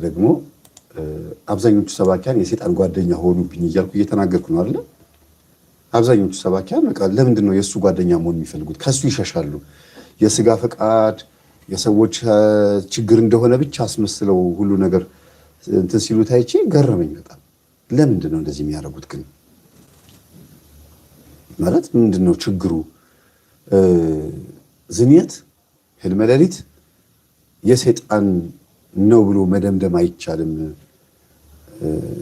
ደግሞ አብዛኞቹ ሰባኪያን የሰይጣን ጓደኛ ሆኑብኝ እያልኩ እየተናገርኩ ነው አይደል? አብዛኞቹ ሰባኪያን በቃ ለምንድን ነው የሱ ጓደኛ መሆን የሚፈልጉት? ከሱ ይሸሻሉ። የስጋ ፈቃድ የሰዎች ችግር እንደሆነ ብቻ አስመስለው ሁሉ ነገር እንትን ሲሉ ታይቼ ገረመኝ በጣም። ለምንድን ነው እንደዚህ የሚያደርጉት ግን? ማለት ምንድን ነው ችግሩ? ዝንየት ህልመ ሌሊት የሰይጣን ነው ብሎ መደምደም አይቻልም።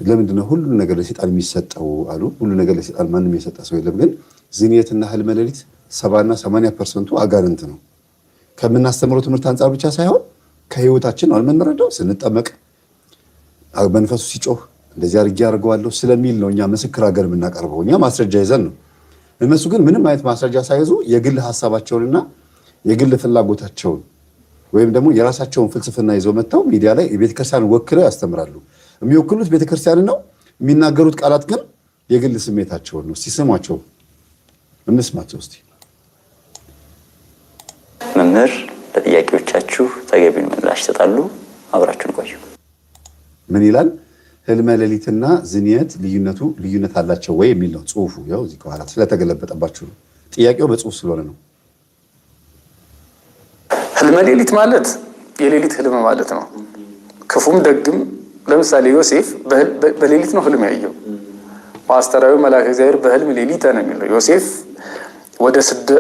ለምንድን ነው ሁሉ ነገር ለሰይጣን የሚሰጠው አሉ? ሁሉ ነገር ለሰይጣን ማንም የሰጠ ሰው የለም። ግን ዝንየትና ህልመ ሌሊት 70 እና 80% አጋንንት ነው። ከምናስተምረው ትምህርት አንጻር ብቻ ሳይሆን ከህይወታችን ነው የምንረዳው። ስንጠመቅ መንፈሱ ሲጮህ እንደዚህ አድርጌ አድርገዋለሁ ስለሚል ነው እኛ ምስክር ሀገር የምናቀርበው። እኛ ማስረጃ ይዘን ነው። እነሱ ግን ምንም አይነት ማስረጃ ሳይዙ የግል ሀሳባቸውንና የግል ፍላጎታቸውን ወይም ደግሞ የራሳቸውን ፍልስፍና ይዘው መጥተው ሚዲያ ላይ የቤተክርስቲያን ወክለው ያስተምራሉ። የሚወክሉት ቤተክርስቲያንን ነው። የሚናገሩት ቃላት ግን የግል ስሜታቸውን ነው። እስቲ ስሟቸው፣ እንስማቸው እስቲ። መምህር ለጥያቄዎቻችሁ ተገቢውን ምላሽ ይሰጣሉ። አብራችሁን ቆዩ። ምን ይላል? ህልመ ሌሊትና ዝንየት ልዩነት አላቸው ወይ የሚል ነው ጽሁፉ። ያው እዚህ ከኋላ ስለተገለበጠባችሁ ነው። ጥያቄው በጽሁፍ ስለሆነ ነው። ህልመ ሌሊት ማለት የሌሊት ህልም ማለት ነው። ክፉም ደግም። ለምሳሌ ዮሴፍ በሌሊት ነው ህልም ያየው። ማስተራዊ መልአከ እግዚአብሔር በህልም ሌሊት ነው የሚለው። ዮሴፍ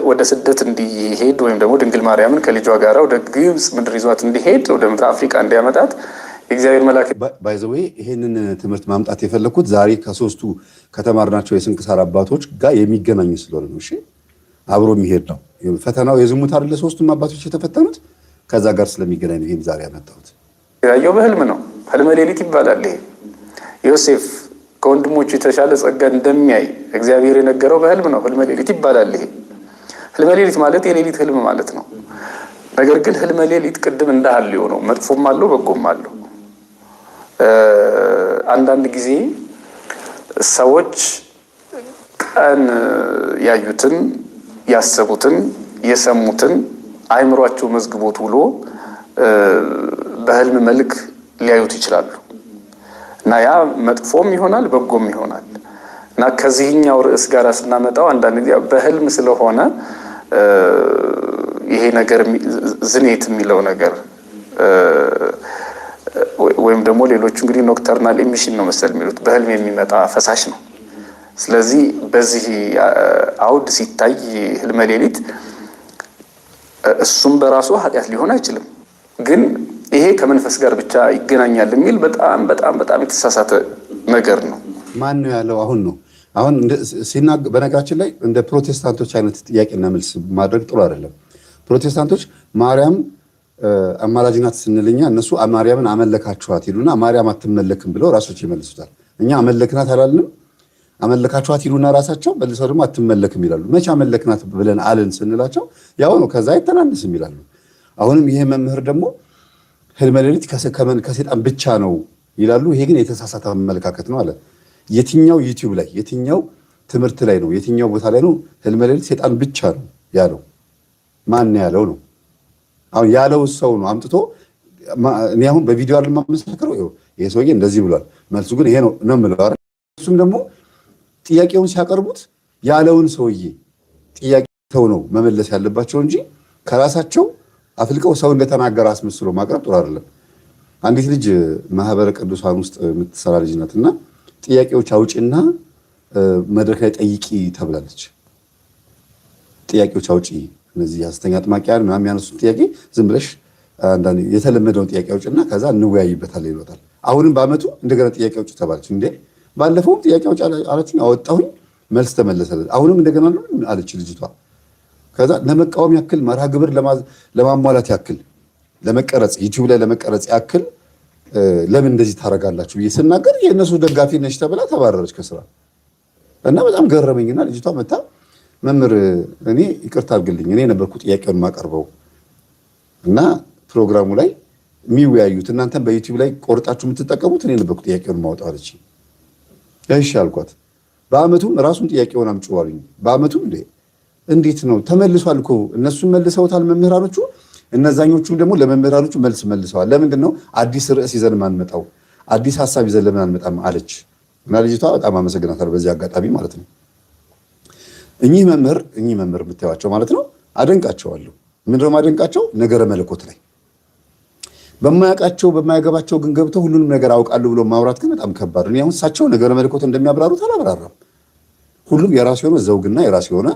ወደ ስደት እንዲሄድ ወይም ደግሞ ድንግል ማርያምን ከልጇ ጋር ወደ ግብጽ ምድር ይዟት እንዲሄድ ወደ ምድረ አፍሪካ እንዲያመጣት የእግዚአብሔር መልአክ ባይ ዘ ዌይ ይሄንን ትምህርት ማምጣት የፈለኩት ዛሬ ከሶስቱ ከተማርናቸው የስንክሳር አባቶች ጋር የሚገናኝ ስለሆነ ነው። እሺ አብሮ የሚሄድ ነው። ፈተናው የዝሙት አይደለ? ሶስቱም አባቶች የተፈተኑት ከዛ ጋር ስለሚገናኝ ነው ይሄን ዛሬ ያመጣሁት። ያየው በህልም ነው። ህልመ ሌሊት ይባላል። ይሄ ዮሴፍ ከወንድሞቹ የተሻለ ጸጋ እንደሚያይ እግዚአብሔር የነገረው በህልም ነው። ህልመ ሌሊት ይባላል። ይሄ ህልመ ሌሊት ማለት የሌሊት ህልም ማለት ነው። ነገር ግን ህልመ ሌሊት ቅድም እንዳለው ነው። መጥፎም አለው በጎም አለው። አንዳንድ ጊዜ ሰዎች ቀን ያዩትን ያሰቡትን የሰሙትን አይምሯቸው መዝግቦት ውሎ በህልም መልክ ሊያዩት ይችላሉ እና ያ መጥፎም ይሆናል በጎም ይሆናል እና ከዚህኛው ርዕስ ጋር ስናመጣው አንዳንድ ጊዜ በህልም ስለሆነ ይሄ ነገር ዝኔት የሚለው ነገር ወይም ደግሞ ሌሎቹ እንግዲህ ኖክተርናል ኢሚሽን ነው መሰል የሚሉት በህልም የሚመጣ ፈሳሽ ነው። ስለዚህ በዚህ አውድ ሲታይ ህልመ ሌሊት እሱም በራሱ ኃጢአት ሊሆን አይችልም። ግን ይሄ ከመንፈስ ጋር ብቻ ይገናኛል የሚል በጣም በጣም በጣም የተሳሳተ ነገር ነው። ማን ነው ያለው? አሁን ሲናገር በነገራችን ላይ እንደ ፕሮቴስታንቶች አይነት ጥያቄና መልስ ማድረግ ጥሩ አይደለም። ፕሮቴስታንቶች ማርያም አማላጅ ናት ስንልኛ እነሱ ማርያምን አመለካችኋት ይሉና ማርያም አትመለክም ብለው ራሳቸው ይመልሱታል። እኛ አመለክናት አላልንም። አመለካችኋት ይሉና ራሳቸው መልሰው ደግሞ አትመለክም ይላሉ። መቼ አመለክናት ብለን አልን ስንላቸው ያው ነው ከዛ አይተናነስም ይላሉ። አሁንም ይሄ መምህር ደግሞ ህልመ ሌሊት ከሰይጣን ብቻ ነው ይላሉ። ይሄ ግን የተሳሳተ አመለካከት ነው አለ። የትኛው ዩቲዩብ ላይ የትኛው ትምህርት ላይ ነው የትኛው ቦታ ላይ ነው ህልመ ሌሊት ሰይጣን ብቻ ነው ያለው? ማን ያለው ነው? አሁን ያለው ሰው ነው አምጥቶ እኔ አሁን በቪዲዮ አይደል የማመሰክረው ይሄ ሰውዬ እንደዚህ ብሏል መልሱ ግን ይሄ ነው የምለው አይደል? እሱም ደግሞ ጥያቄውን ሲያቀርቡት ያለውን ሰውዬ ጥያቄ ተው ነው መመለስ ያለባቸው እንጂ ከራሳቸው አፍልቀው ሰው እንደተናገረ አስመስሎ ማቅረብ ጥሩ አይደለም። አንዲት ልጅ ማህበረ ቅዱሳን ውስጥ የምትሰራ ልጅ ናትና ጥያቄዎች አውጪና መድረክ ላይ ጠይቂ ተብላለች። ጥያቄዎች አውጪ እነዚህ ሐሰተኛ አጥማቂያን ምናምን ያነሱት ጥያቄ ዝም ብለሽ አንዳንድ የተለመደውን ጥያቄ አውጪና ከዛ እንወያይበታለን ይሏታል። አሁንም በአመቱ እንደገና ጥያቄ አውጪ ተባለች። እንዴ ባለፈው ጥያቄ አውጪ አለችኝ፣ አወጣሁኝ፣ መልስ ተመለሰለት። አሁንም እንደገና አለች ልጅቷ። ከዛ ለመቃወም ያክል መርሃ ግብር ለማሟላት ያክል ለመቀረጽ ዩቲዩብ ላይ ለመቀረጽ ያክል ለምን እንደዚህ ታረጋላችሁ ብዬ ስናገር የእነሱ ደጋፊ ነች ተብላ ተባረረች ከስራ እና በጣም ገረመኝና ልጅቷ መታ መምህር እኔ ይቅርታ አድርግልኝ እኔ ነበርኩ ጥያቄውን ማቀርበው እና ፕሮግራሙ ላይ የሚወያዩት እናንተም በዩቲዩብ ላይ ቆርጣችሁ የምትጠቀሙት እኔ ነበርኩ ጥያቄውን ማውጣው አለች። እሺ አልኳት። በአመቱም ራሱን ጥያቄውን አምጪው አሉኝ። በአመቱም እንዴት ነው ተመልሷል እኮ እነሱም መልሰውታል መምህራኖቹ። እነዛኞቹም ደግሞ ለመምህራኖቹ መልስ መልሰዋል። ለምንድን ነው አዲስ ርዕስ ይዘን ማንመጣው? አዲስ ሐሳብ ይዘን ለምን አንመጣም አለች እና ልጅቷ በጣም አመሰግናታለሁ በዚህ አጋጣሚ ማለት ነው። እኚህ መምህር የምታዩዋቸው ማለት ነው አደንቃቸዋለሁ። ምንድነው ማደንቃቸው? ነገረ መለኮት ላይ በማያውቃቸው በማያገባቸው ግን ገብተው ሁሉንም ነገር አውቃለሁ ብሎ ማውራት ግን በጣም ከባድ ነው። አሁን እሳቸው ነገረ መለኮት እንደሚያብራሩት አላብራራም። ሁሉም የራሱ የሆነ ዘውግና የራሱ የሆነ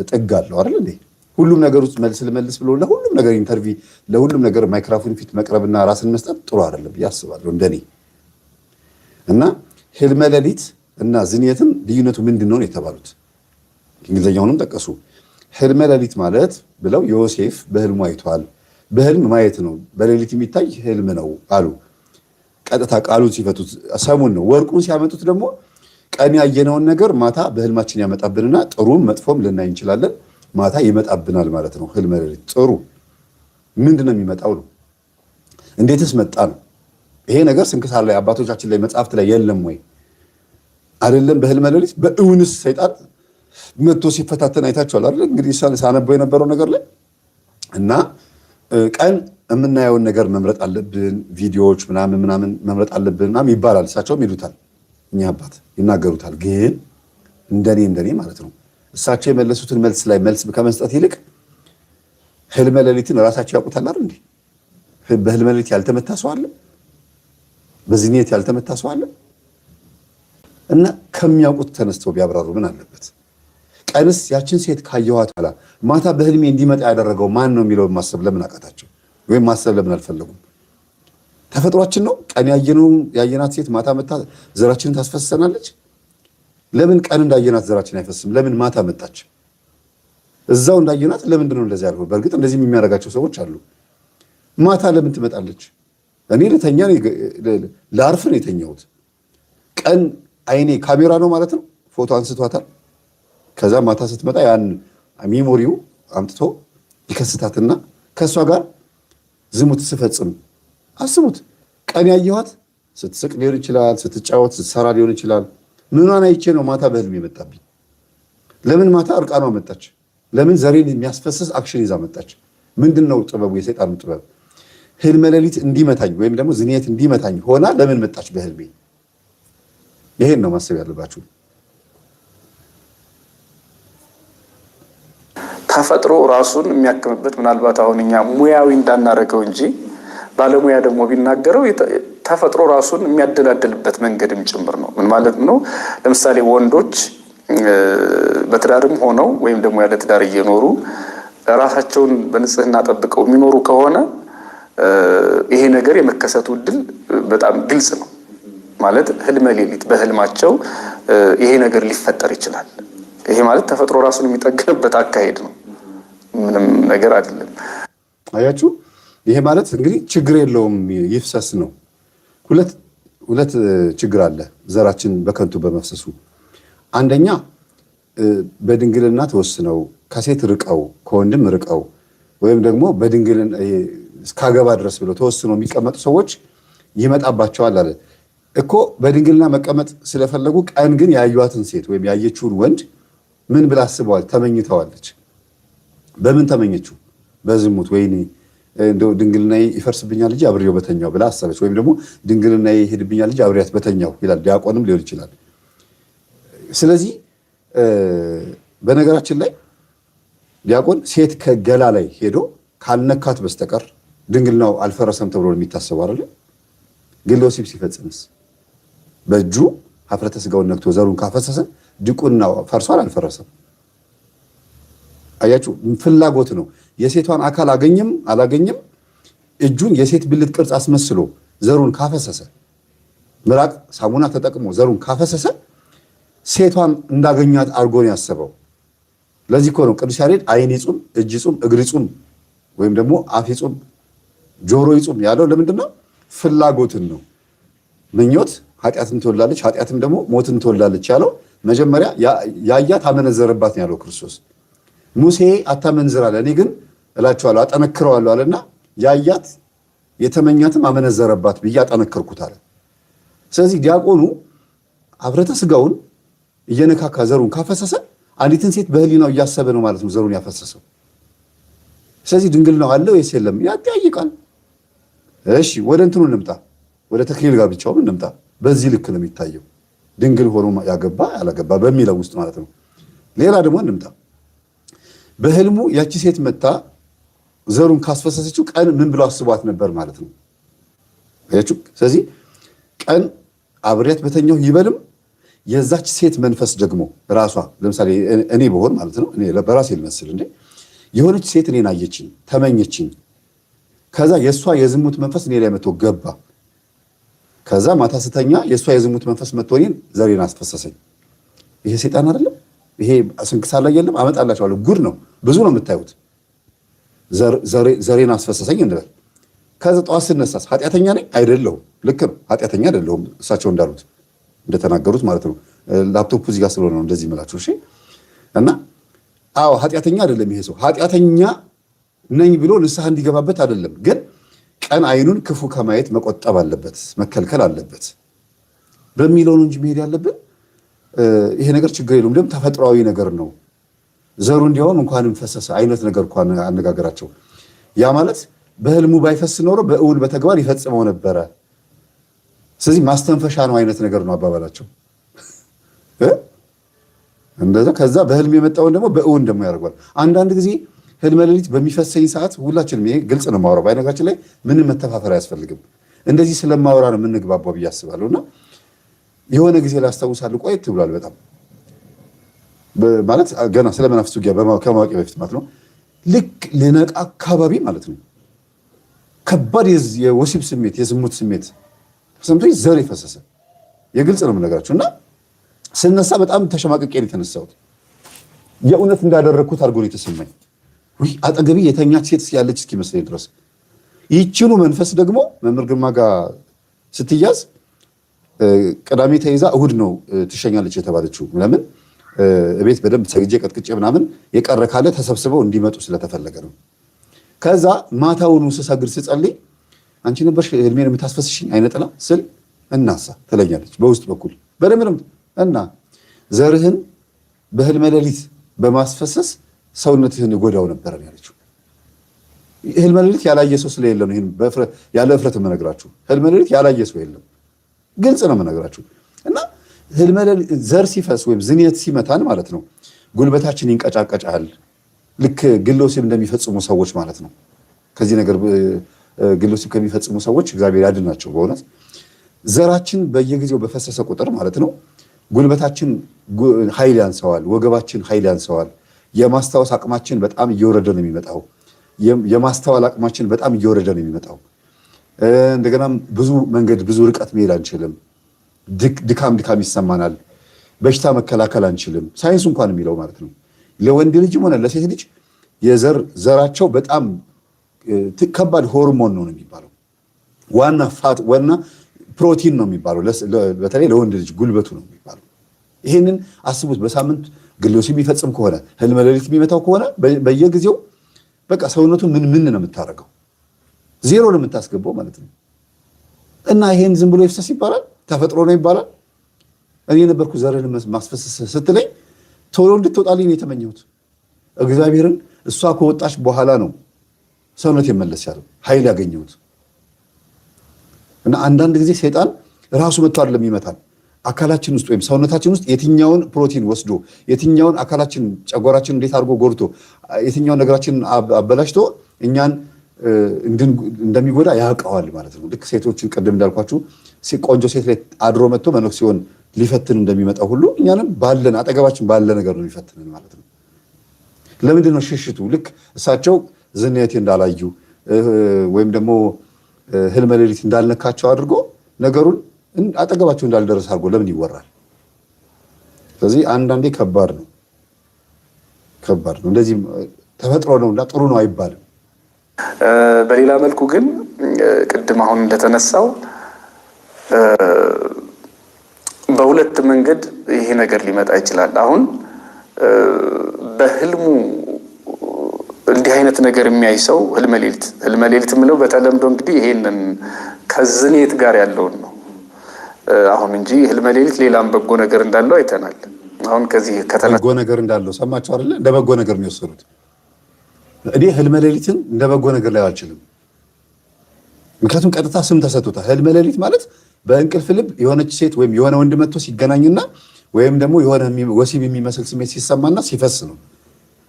ጥግ አለው አይደል እንዴ? ሁሉም ነገር ውስጥ መልስ ልመልስ ብሎ ለሁሉም ነገር ኢንተርቪው ለሁሉም ነገር ማይክሮፎን ፊት መቅረብና ራስን መስጠት ጥሩ አይደለም ብዬ አስባለሁ እንደኔ። እና ህልመ ሌሊት እና ዝንየትን ልዩነቱ ምንድነው የተባሉት እንግሊዘኛውንም ጠቀሱ። ህልመ ሌሊት ማለት ብለው ዮሴፍ በህልሙ አይቷል። በህልም ማየት ነው፣ በሌሊት የሚታይ ህልም ነው አሉ። ቀጥታ ቃሉን ሲፈቱት ሰሙን ነው። ወርቁን ሲያመጡት ደግሞ ቀን ያየነውን ነገር ማታ በህልማችን ያመጣብንና ጥሩም መጥፎም ልናይ እንችላለን። ማታ ይመጣብናል ማለት ነው። ህልመ ሌሊት ጥሩ ምንድነው የሚመጣው ነው? እንዴትስ መጣ ነው? ይሄ ነገር ስንክሳር ላይ አባቶቻችን ላይ መጽሐፍት ላይ የለም ወይ? አይደለም በህልመ ሌሊት በእውንስ ሰይጣን መጥቶ ሲፈታተን አይታችኋል አይደል? እንግዲህ ሳነበው የነበረው ነገር ላይ እና ቀን የምናየውን ነገር መምረጥ አለብን፣ ቪዲዮዎች ምናምን መምረጥ አለብን ምናምን ይባላል። እሳቸውም ይሉታል፣ እኛ አባት ይናገሩታል። ግን እንደኔ ማለት ነው እሳቸው የመለሱትን መልስ ላይ መልስ ከመስጠት ይልቅ ህልመ ሌሊትን ራሳቸው ያውቁታል አይደል እንዴ? በህልመ ሌሊት ያልተመታ ሰው አለ? በዝኔት ያልተመታ ሰው አለ? እና ከሚያውቁት ተነስተው ቢያብራሩ ምን አለበት? ቀንስ ያችን ሴት ካየኋት ኋላ ማታ በህልሜ እንዲመጣ ያደረገው ማን ነው የሚለውን ማሰብ ለምን አቃታቸው? ወይም ማሰብ ለምን አልፈለጉም? ተፈጥሯችን ነው። ቀን ያየናት ሴት ማታ መታ ዘራችንን ታስፈስሰናለች። ለምን ቀን እንዳየናት ዘራችን አይፈስም? ለምን ማታ መጣች? እዛው እንዳየናት ለምንድን ነው እንደዚህ ያልሆነ? በእርግጥ እንደዚህ የሚያደርጋቸው ሰዎች አሉ። ማታ ለምን ትመጣለች? እኔ ልተኛ ለአርፍ ነው የተኛሁት። ቀን አይኔ ካሜራ ነው ማለት ነው፣ ፎቶ አንስቷታል። ከዛ ማታ ስትመጣ ያን ሚሞሪው አምጥቶ ይከስታትና ከእሷ ጋር ዝሙት ስፈጽም አስቡት። ቀን ያየኋት ስትስቅ ሊሆን ይችላል፣ ስትጫወት ስትሰራ ሊሆን ይችላል። ምኗን አይቼ ነው ማታ በህልም የመጣብኝ? ለምን ማታ እርቃኗ መጣች? ለምን ዘሬን የሚያስፈስስ አክሽን ይዛ መጣች? ምንድን ነው ጥበቡ? የሰይጣኑ ጥበብ ህልመ ሌሊት እንዲመታኝ ወይም ደግሞ ዝንየት እንዲመታኝ ሆና ለምን መጣች በህልሜ? ይሄን ነው ማሰብ ያለባችሁ። ተፈጥሮ ራሱን የሚያክምበት ምናልባት አሁን እኛ ሙያዊ እንዳናረገው እንጂ ባለሙያ ደግሞ ቢናገረው ተፈጥሮ ራሱን የሚያደላድልበት መንገድም ጭምር ነው። ምን ማለት ነው? ለምሳሌ ወንዶች በትዳርም ሆነው ወይም ደግሞ ያለ ትዳር እየኖሩ ራሳቸውን በንጽህና ጠብቀው የሚኖሩ ከሆነ ይሄ ነገር የመከሰቱ እድል በጣም ግልጽ ነው። ማለት ህልመ ሌሊት በህልማቸው ይሄ ነገር ሊፈጠር ይችላል። ይሄ ማለት ተፈጥሮ ራሱን የሚጠግንበት አካሄድ ነው። ምንም ነገር አይደለም። አያችሁ፣ ይሄ ማለት እንግዲህ ችግር የለውም ይፍሰስ ነው። ሁለት ችግር አለ ዘራችን በከንቱ በመፍሰሱ። አንደኛ በድንግልና ተወስነው ከሴት ርቀው ከወንድም ርቀው ወይም ደግሞ በድንግልና እስካገባ ድረስ ብለው ተወስነው የሚቀመጡ ሰዎች ይመጣባቸዋል አለ እኮ። በድንግልና መቀመጥ ስለፈለጉ ቀን ግን ያዩዋትን ሴት ወይም ያየችውን ወንድ ምን ብላ አስበዋል? ተመኝተዋለች። በምን ተመኘችው? በዝሙት። ወይኔ እንደው ድንግልናዬ ይፈርስብኛል እንጂ አብሬው በተኛው ብላ አሰበች። ወይም ደግሞ ድንግልናዬ ይሄድብኛል እንጂ አብሬያት በተኛው ይላል። ዲያቆንም ሊሆን ይችላል። ስለዚህ በነገራችን ላይ ዲያቆን ሴት ከገላ ላይ ሄዶ ካልነካት በስተቀር ድንግልናው አልፈረሰም ተብሎ የሚታሰበው አይደል? ግን ለወሲብ ሲፈጽምስ በእጁ ሀፍረተ ስጋውን ነክቶ ዘሩን ካፈሰሰ ድቁናው ፈርሷል አልፈረሰም? አያችሁ፣ ፍላጎት ነው። የሴቷን አካል አገኘም አላገኘም እጁን የሴት ብልት ቅርጽ አስመስሎ ዘሩን ካፈሰሰ፣ ምራቅ ሳሙና ተጠቅሞ ዘሩን ካፈሰሰ ሴቷን እንዳገኛት አድርጎ ነው ያሰበው። ለዚህ እኮ ነው ቅዱስ ያሬድ ዓይን ይጹም፣ እጅ ይጹም፣ እግር ይጹም ወይም ደግሞ አፍ ይጹም፣ ጆሮ ይጹም ያለው ለምንድን ነው? ፍላጎትን ነው። ምኞት ኃጢአትን ትወላለች፣ ኃጢአትም ደግሞ ሞትን ትወላለች ያለው መጀመሪያ ያያት አመነዘረባት ነው ያለው ክርስቶስ። ሙሴ አታመንዝር አለ፣ እኔ ግን እላችኋለሁ አጠነክረዋለሁ አለና ያያት የተመኛትም አመነዘረባት ብዬ አጠነክርኩት አለ። ስለዚህ ዲያቆኑ ሀፍረተ ስጋውን እየነካካ ዘሩን ካፈሰሰ አንዲትን ሴት በህሊናው እያሰበ ነው ማለት ነው ዘሩን ያፈሰሰው። ስለዚህ ድንግል ነው አለ ወይስ የለም ያጠያይቃል። እሺ ወደ እንትኑ እንምጣ፣ ወደ ተክሊል ጋብቻውም እንምጣ። በዚህ ልክ ነው የሚታየው ድንግል ሆኖ ያገባ ያላገባ በሚለው ውስጥ ማለት ነው። ሌላ ደግሞ እንምጣ። በህልሙ ያቺ ሴት መታ ዘሩን ካስፈሰሰችው ቀን ምን ብሎ አስቧት ነበር ማለት ነው። አያችሁ። ስለዚህ ቀን አብሬያት በተኛው ይበልም የዛች ሴት መንፈስ ደግሞ ራሷ ለምሳሌ እኔ በሆን ማለት ነው እኔ በራሴ ልመስል እንዴ የሆነች ሴት እኔን አየችኝ፣ ተመኘችኝ። ከዛ የእሷ የዝሙት መንፈስ እኔ ላይ መጥቶ ገባ። ከዛ ማታ ስተኛ የእሷ የዝሙት መንፈስ መጥቶ እኔን ዘሬን አስፈሰሰኝ። ይሄ ሰይጣን አይደለም? ይሄ ስንክሳር ላይ የለም? አመጣላችኋለሁ። ጉድ ነው፣ ብዙ ነው የምታዩት። ዘሬን አስፈሰሰኝ እንበል። ከዛ ጠዋት ስነሳስ ኃጢአተኛ ነኝ አይደለሁም? ልክ ነው፣ ኃጢአተኛ አይደለሁም። እሳቸው እንዳሉት እንደተናገሩት ማለት ነው። ላፕቶፕ እዚህ ጋር ስለሆነ ነው እንደዚህ የምላችሁ። እሺ። እና አዎ ኃጢአተኛ አይደለም ይሄ ሰው። ኃጢአተኛ ነኝ ብሎ ንስሐ እንዲገባበት አይደለም፣ ግን ቀን አይኑን ክፉ ከማየት መቆጠብ አለበት፣ መከልከል አለበት በሚለው ነው እንጂ መሄድ ያለብን። ይሄ ነገር ችግር የለውም፣ ደግሞ ተፈጥሯዊ ነገር ነው። ዘሩ እንዲያውም እንኳንም ፈሰሰ አይነት ነገር እንኳን አነጋገራቸው። ያ ማለት በህልሙ ባይፈስ ኖሮ በእውን በተግባር ይፈጽመው ነበረ። ስለዚህ ማስተንፈሻ ነው አይነት ነገር ነው አባባላቸው። እንደዛ ከዛ በህልም የመጣውን ደግሞ በእውን ደግሞ ያደርጓል። አንዳንድ ጊዜ ህልመ ሌሊት በሚፈሰኝ ሰዓት ሁላችንም ይሄ ግልጽ ነው የማወራው። ባይነጋችን ላይ ምንም መተፋፈር አያስፈልግም። እንደዚህ ስለማወራ ነው የምንግባባው ብዬ አስባለሁ። እና የሆነ ጊዜ ላስታውሳለሁ፣ ቆየት ብሏል በጣም ማለት ገና ስለመናፍስት ውጊያ ከማወቂ በፊት ማለት ነው። ልክ ልነቃ አካባቢ ማለት ነው ከባድ የወሲብ ስሜት የዝሙት ስሜት ተሰምቶኝ ዘር የፈሰሰ የግልጽ ነው የምነግራችሁ። እና ስነሳ በጣም ተሸማቅቄ ነው የተነሳሁት። የእውነት እንዳደረግኩት አድርጎ ነው የተሰማኝ። አጠገቤ የተኛች ሴት ያለች እስኪመስለኝ ድረስ። ይህችኑ መንፈስ ደግሞ መምህር ግርማ ጋር ስትያዝ ቅዳሜ ተይዛ እሁድ ነው ትሸኛለች የተባለችው። ለምን ቤት በደንብ ሰግጄ ቀጥቅጬ ምናምን የቀረ ካለ ተሰብስበው እንዲመጡ ስለተፈለገ ነው። ከዛ ማታውኑ ስሰግድ ስጸልይ አንቺ ነበርሽ ህልሜን የምታስፈስሽኝ አይነጥላ ስል እናሳ ትለኛለች በውስጥ በኩል በደምብ እና ዘርህን በህልመ ሌሊት በማስፈሰስ ሰውነትህን ጎዳው ነበር ያለችው። ህልመ ሌሊት ያላየ ሰው ስለሌለ ነው ይሄን ያለ እፍረት የምነግራችሁ። ህልመ ሌሊት ያላየ ሰው የለም፣ ግልጽ ነው የምነግራችሁ። እና ህልመ ሌሊት ዘር ሲፈስ ወይም ዝንየት ሲመታን ማለት ነው ጉልበታችን ይንቀጫቀጫል። ልክ ግሎሲብ እንደሚፈጽሙ ሰዎች ማለት ነው። ከዚህ ነገር ግሎሲብ ከሚፈጽሙ ሰዎች እግዚአብሔር ያድናቸው። በእውነት ዘራችን በየጊዜው በፈሰሰ ቁጥር ማለት ነው ጉልበታችን ኃይል ያንሰዋል፣ ወገባችን ኃይል ያንሰዋል። የማስታወስ አቅማችን በጣም እየወረደ ነው የሚመጣው። የማስተዋል አቅማችን በጣም እየወረደ ነው የሚመጣው። እንደገና ብዙ መንገድ ብዙ ርቀት መሄድ አንችልም። ድካም ይሰማናል። በሽታ መከላከል አንችልም። ሳይንሱ እንኳን የሚለው ማለት ነው ለወንድ ልጅም ሆነ ለሴት ልጅ ዘራቸው በጣም ከባድ ሆርሞን ነው የሚባለው። ዋና ፕሮቲን ነው የሚባለው። በተለይ ለወንድ ልጅ ጉልበቱ ነው የሚባለው። ይህንን አስቡት። በሳምንት ግሎሲብ የሚፈጽም ከሆነ ህልመ ሌሊት የሚመታው ከሆነ በየጊዜው በቃ ሰውነቱ ምን ነው የምታደርገው? ዜሮ ነው የምታስገባው ማለት ነው። እና ይሄን ዝም ብሎ ይፍሰስ ይባላል? ተፈጥሮ ነው ይባላል? እኔ ነበርኩ ዘርን ማስፈሰስ ስትለኝ ቶሎ እንድትወጣልኝ ነው የተመኘሁት። እግዚአብሔርን እሷ ከወጣች በኋላ ነው ሰውነት የመለስ ያለው ኃይል ያገኘሁት። እና አንዳንድ ጊዜ ሰይጣን ራሱ መጥቶ አይደለም ይመታል። አካላችን ውስጥ ወይም ሰውነታችን ውስጥ የትኛውን ፕሮቲን ወስዶ የትኛውን አካላችን ጨጓራችን እንዴት አድርጎ ጎድቶ የትኛውን ነገራችን አበላሽቶ እኛን እንደሚጎዳ ያውቀዋል ማለት ነው። ልክ ሴቶችን ቅድም እንዳልኳችሁ ቆንጆ ሴት ላይ አድሮ መጥቶ መነኩሴውን ሊፈትን እንደሚመጣው ሁሉ እኛንም አጠገባችን ባለ ነገር ነው ሊፈትንን ማለት ነው። ለምንድን ነው ሽሽቱ? ልክ እሳቸው ዝንየቴ እንዳላዩ ወይም ደግሞ ህልመ ሌሊት እንዳልነካቸው አድርጎ ነገሩን አጠገባቸው እንዳልደረስ አድርጎ ለምን ይወራል? ስለዚህ አንዳንዴ ከባድ ነው። እንደዚህ ተፈጥሮ ነው እና ጥሩ ነው አይባልም። በሌላ መልኩ ግን ቅድም አሁን እንደተነሳው በሁለት መንገድ ይሄ ነገር ሊመጣ ይችላል። አሁን በህልሙ እንዲህ አይነት ነገር የሚያይ ሰው ህልመ ሌሊት የምለው በተለምዶ እንግዲህ ይሄንን ከዝኔት ጋር ያለውን ነው አሁን እንጂ ህልመ ሌሊት ሌላም በጎ ነገር እንዳለው አይተናል። አሁን ከዚህ በጎ ነገር እንዳለው ሰማችሁ አይደለ? እንደ በጎ ነገር ነው የወሰዱት። እኔ ህልመ ሌሊትን እንደ በጎ ነገር ላይ አልችልም። ምክንያቱም ቀጥታ ስም ተሰጥቶታል። ህልመ ሌሊት ማለት በእንቅልፍ ልብ የሆነች ሴት ወይም የሆነ ወንድ መጥቶ ሲገናኝና ወይም ደግሞ የሆነ ወሲብ የሚመስል ስሜት ሲሰማና ሲፈስ ነው።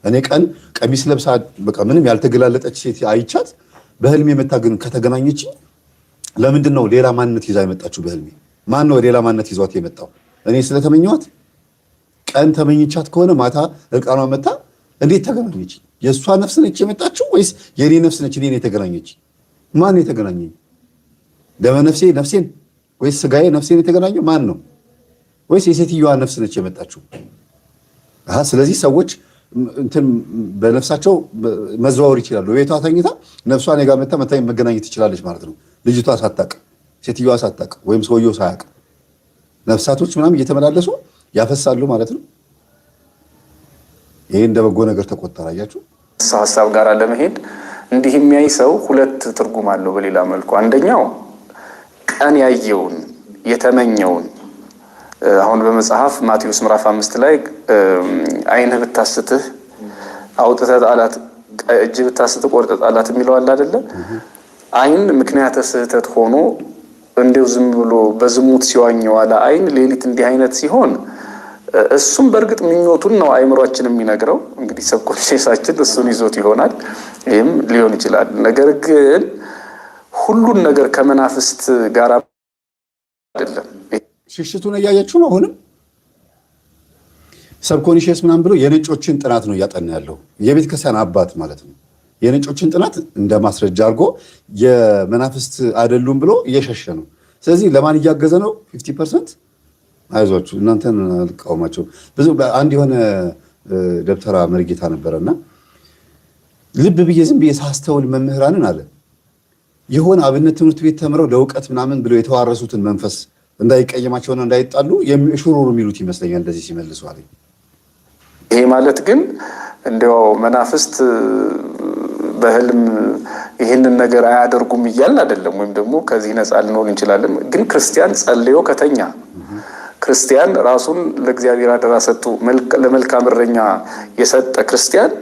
እኔ ቀን ቀሚስ ለብሳ በቃ ምንም ያልተገላለጠች ሴት አይቻት በህልሜ የመታገን ከተገናኘች ለምንድን ነው ሌላ ማንነት ይዛ የመጣችው? በህልሜ ማን ነው ሌላ ማንነት ይዟት የመጣው? እኔ ስለተመኘኋት? ቀን ተመኝቻት ከሆነ ማታ እርቃኗ መታ እንዴት ተገናኘች? የእሷ ነፍስ ነች የመጣችው ወይስ የኔ ነፍስ ነች እኔን የተገናኘች? ማን የተገናኘኝ? ደመ ነፍሴ ነፍሴን ወይስ ስጋዬ ነፍሴን የተገናኘው ማን ነው? ወይስ የሴትዮዋ ነፍስ ነች የመጣችው? ስለዚህ ሰዎች እንትን በነፍሳቸው መዘዋወር ይችላሉ። ቤቷ ተኝታ ነፍሷ እኔ ጋር መታ መገናኘት ትችላለች ማለት ነው። ልጅቷ ሳታቅ፣ ሴትዮዋ ሳታቅ ወይም ሰውየው ሳያቅ ነፍሳቶች ምናምን እየተመላለሱ ያፈሳሉ ማለት ነው። ይሄ እንደ በጎ ነገር ተቆጠረ። አያችሁ፣ ሀሳብ ጋር ለመሄድ እንዲህ የሚያይ ሰው ሁለት ትርጉም አለው በሌላ መልኩ። አንደኛው ቀን ያየውን የተመኘውን አሁን በመጽሐፍ ማቴዎስ ምዕራፍ 5 ላይ ዓይንህ ብታስትህ አውጥተህ ጣላት፣ እጅ ብታስትህ ቆርጠህ ጣላት የሚለው አለ አይደለ? ዓይን ምክንያተ ስህተት ሆኖ እንደው ዝም ብሎ በዝሙት ሲዋኝ ዋለ ዓይን ሌሊት እንዲህ አይነት ሲሆን እሱም በእርግጥ ምኞቱን ነው አእምሯችን የሚነግረው። እንግዲህ ሰብኮንሽሳችን እሱን ይዞት ይሆናል፣ ይህም ሊሆን ይችላል። ነገር ግን ሁሉን ነገር ከመናፍስት ጋር አይደለም። ሽሽቱን እያያችሁ ነው። አሁንም ሰብኮንሽስ ምናምን ብሎ የነጮችን ጥናት ነው እያጠና ያለው የቤተ ክርስቲያን አባት ማለት ነው። የነጮችን ጥናት እንደ ማስረጃ አድርጎ የመናፍስት አይደሉም ብሎ እየሸሸ ነው። ስለዚህ ለማን እያገዘ ነው? 50%። አይዟችሁ እናንተን አልቃወማቸው። ብዙ አንድ የሆነ ደብተራ መርጌታ ነበረና ልብ ብዬ ዝም ብዬ ሳስተውል መምህራንን አለ የሆነ አብነት ትምህርት ቤት ተምረው ለእውቀት ምናምን ብለው የተዋረሱትን መንፈስ እንዳይቀየማቸውና እንዳይጣሉ የሚሽሩሩ የሚሉት ይመስለኛል እንደዚህ ሲመልሱ አለኝ። ይሄ ማለት ግን እንደው መናፍስት በህልም ይህንን ነገር አያደርጉም እያልን አይደለም፣ ወይም ደግሞ ከዚህ ነፃ ልንሆን እንችላለን። ግን ክርስቲያን ጸልዮ ከተኛ፣ ክርስቲያን ራሱን ለእግዚአብሔር አደራ ሰጥቶ ለመልካም እረኛ የሰጠ ክርስቲያን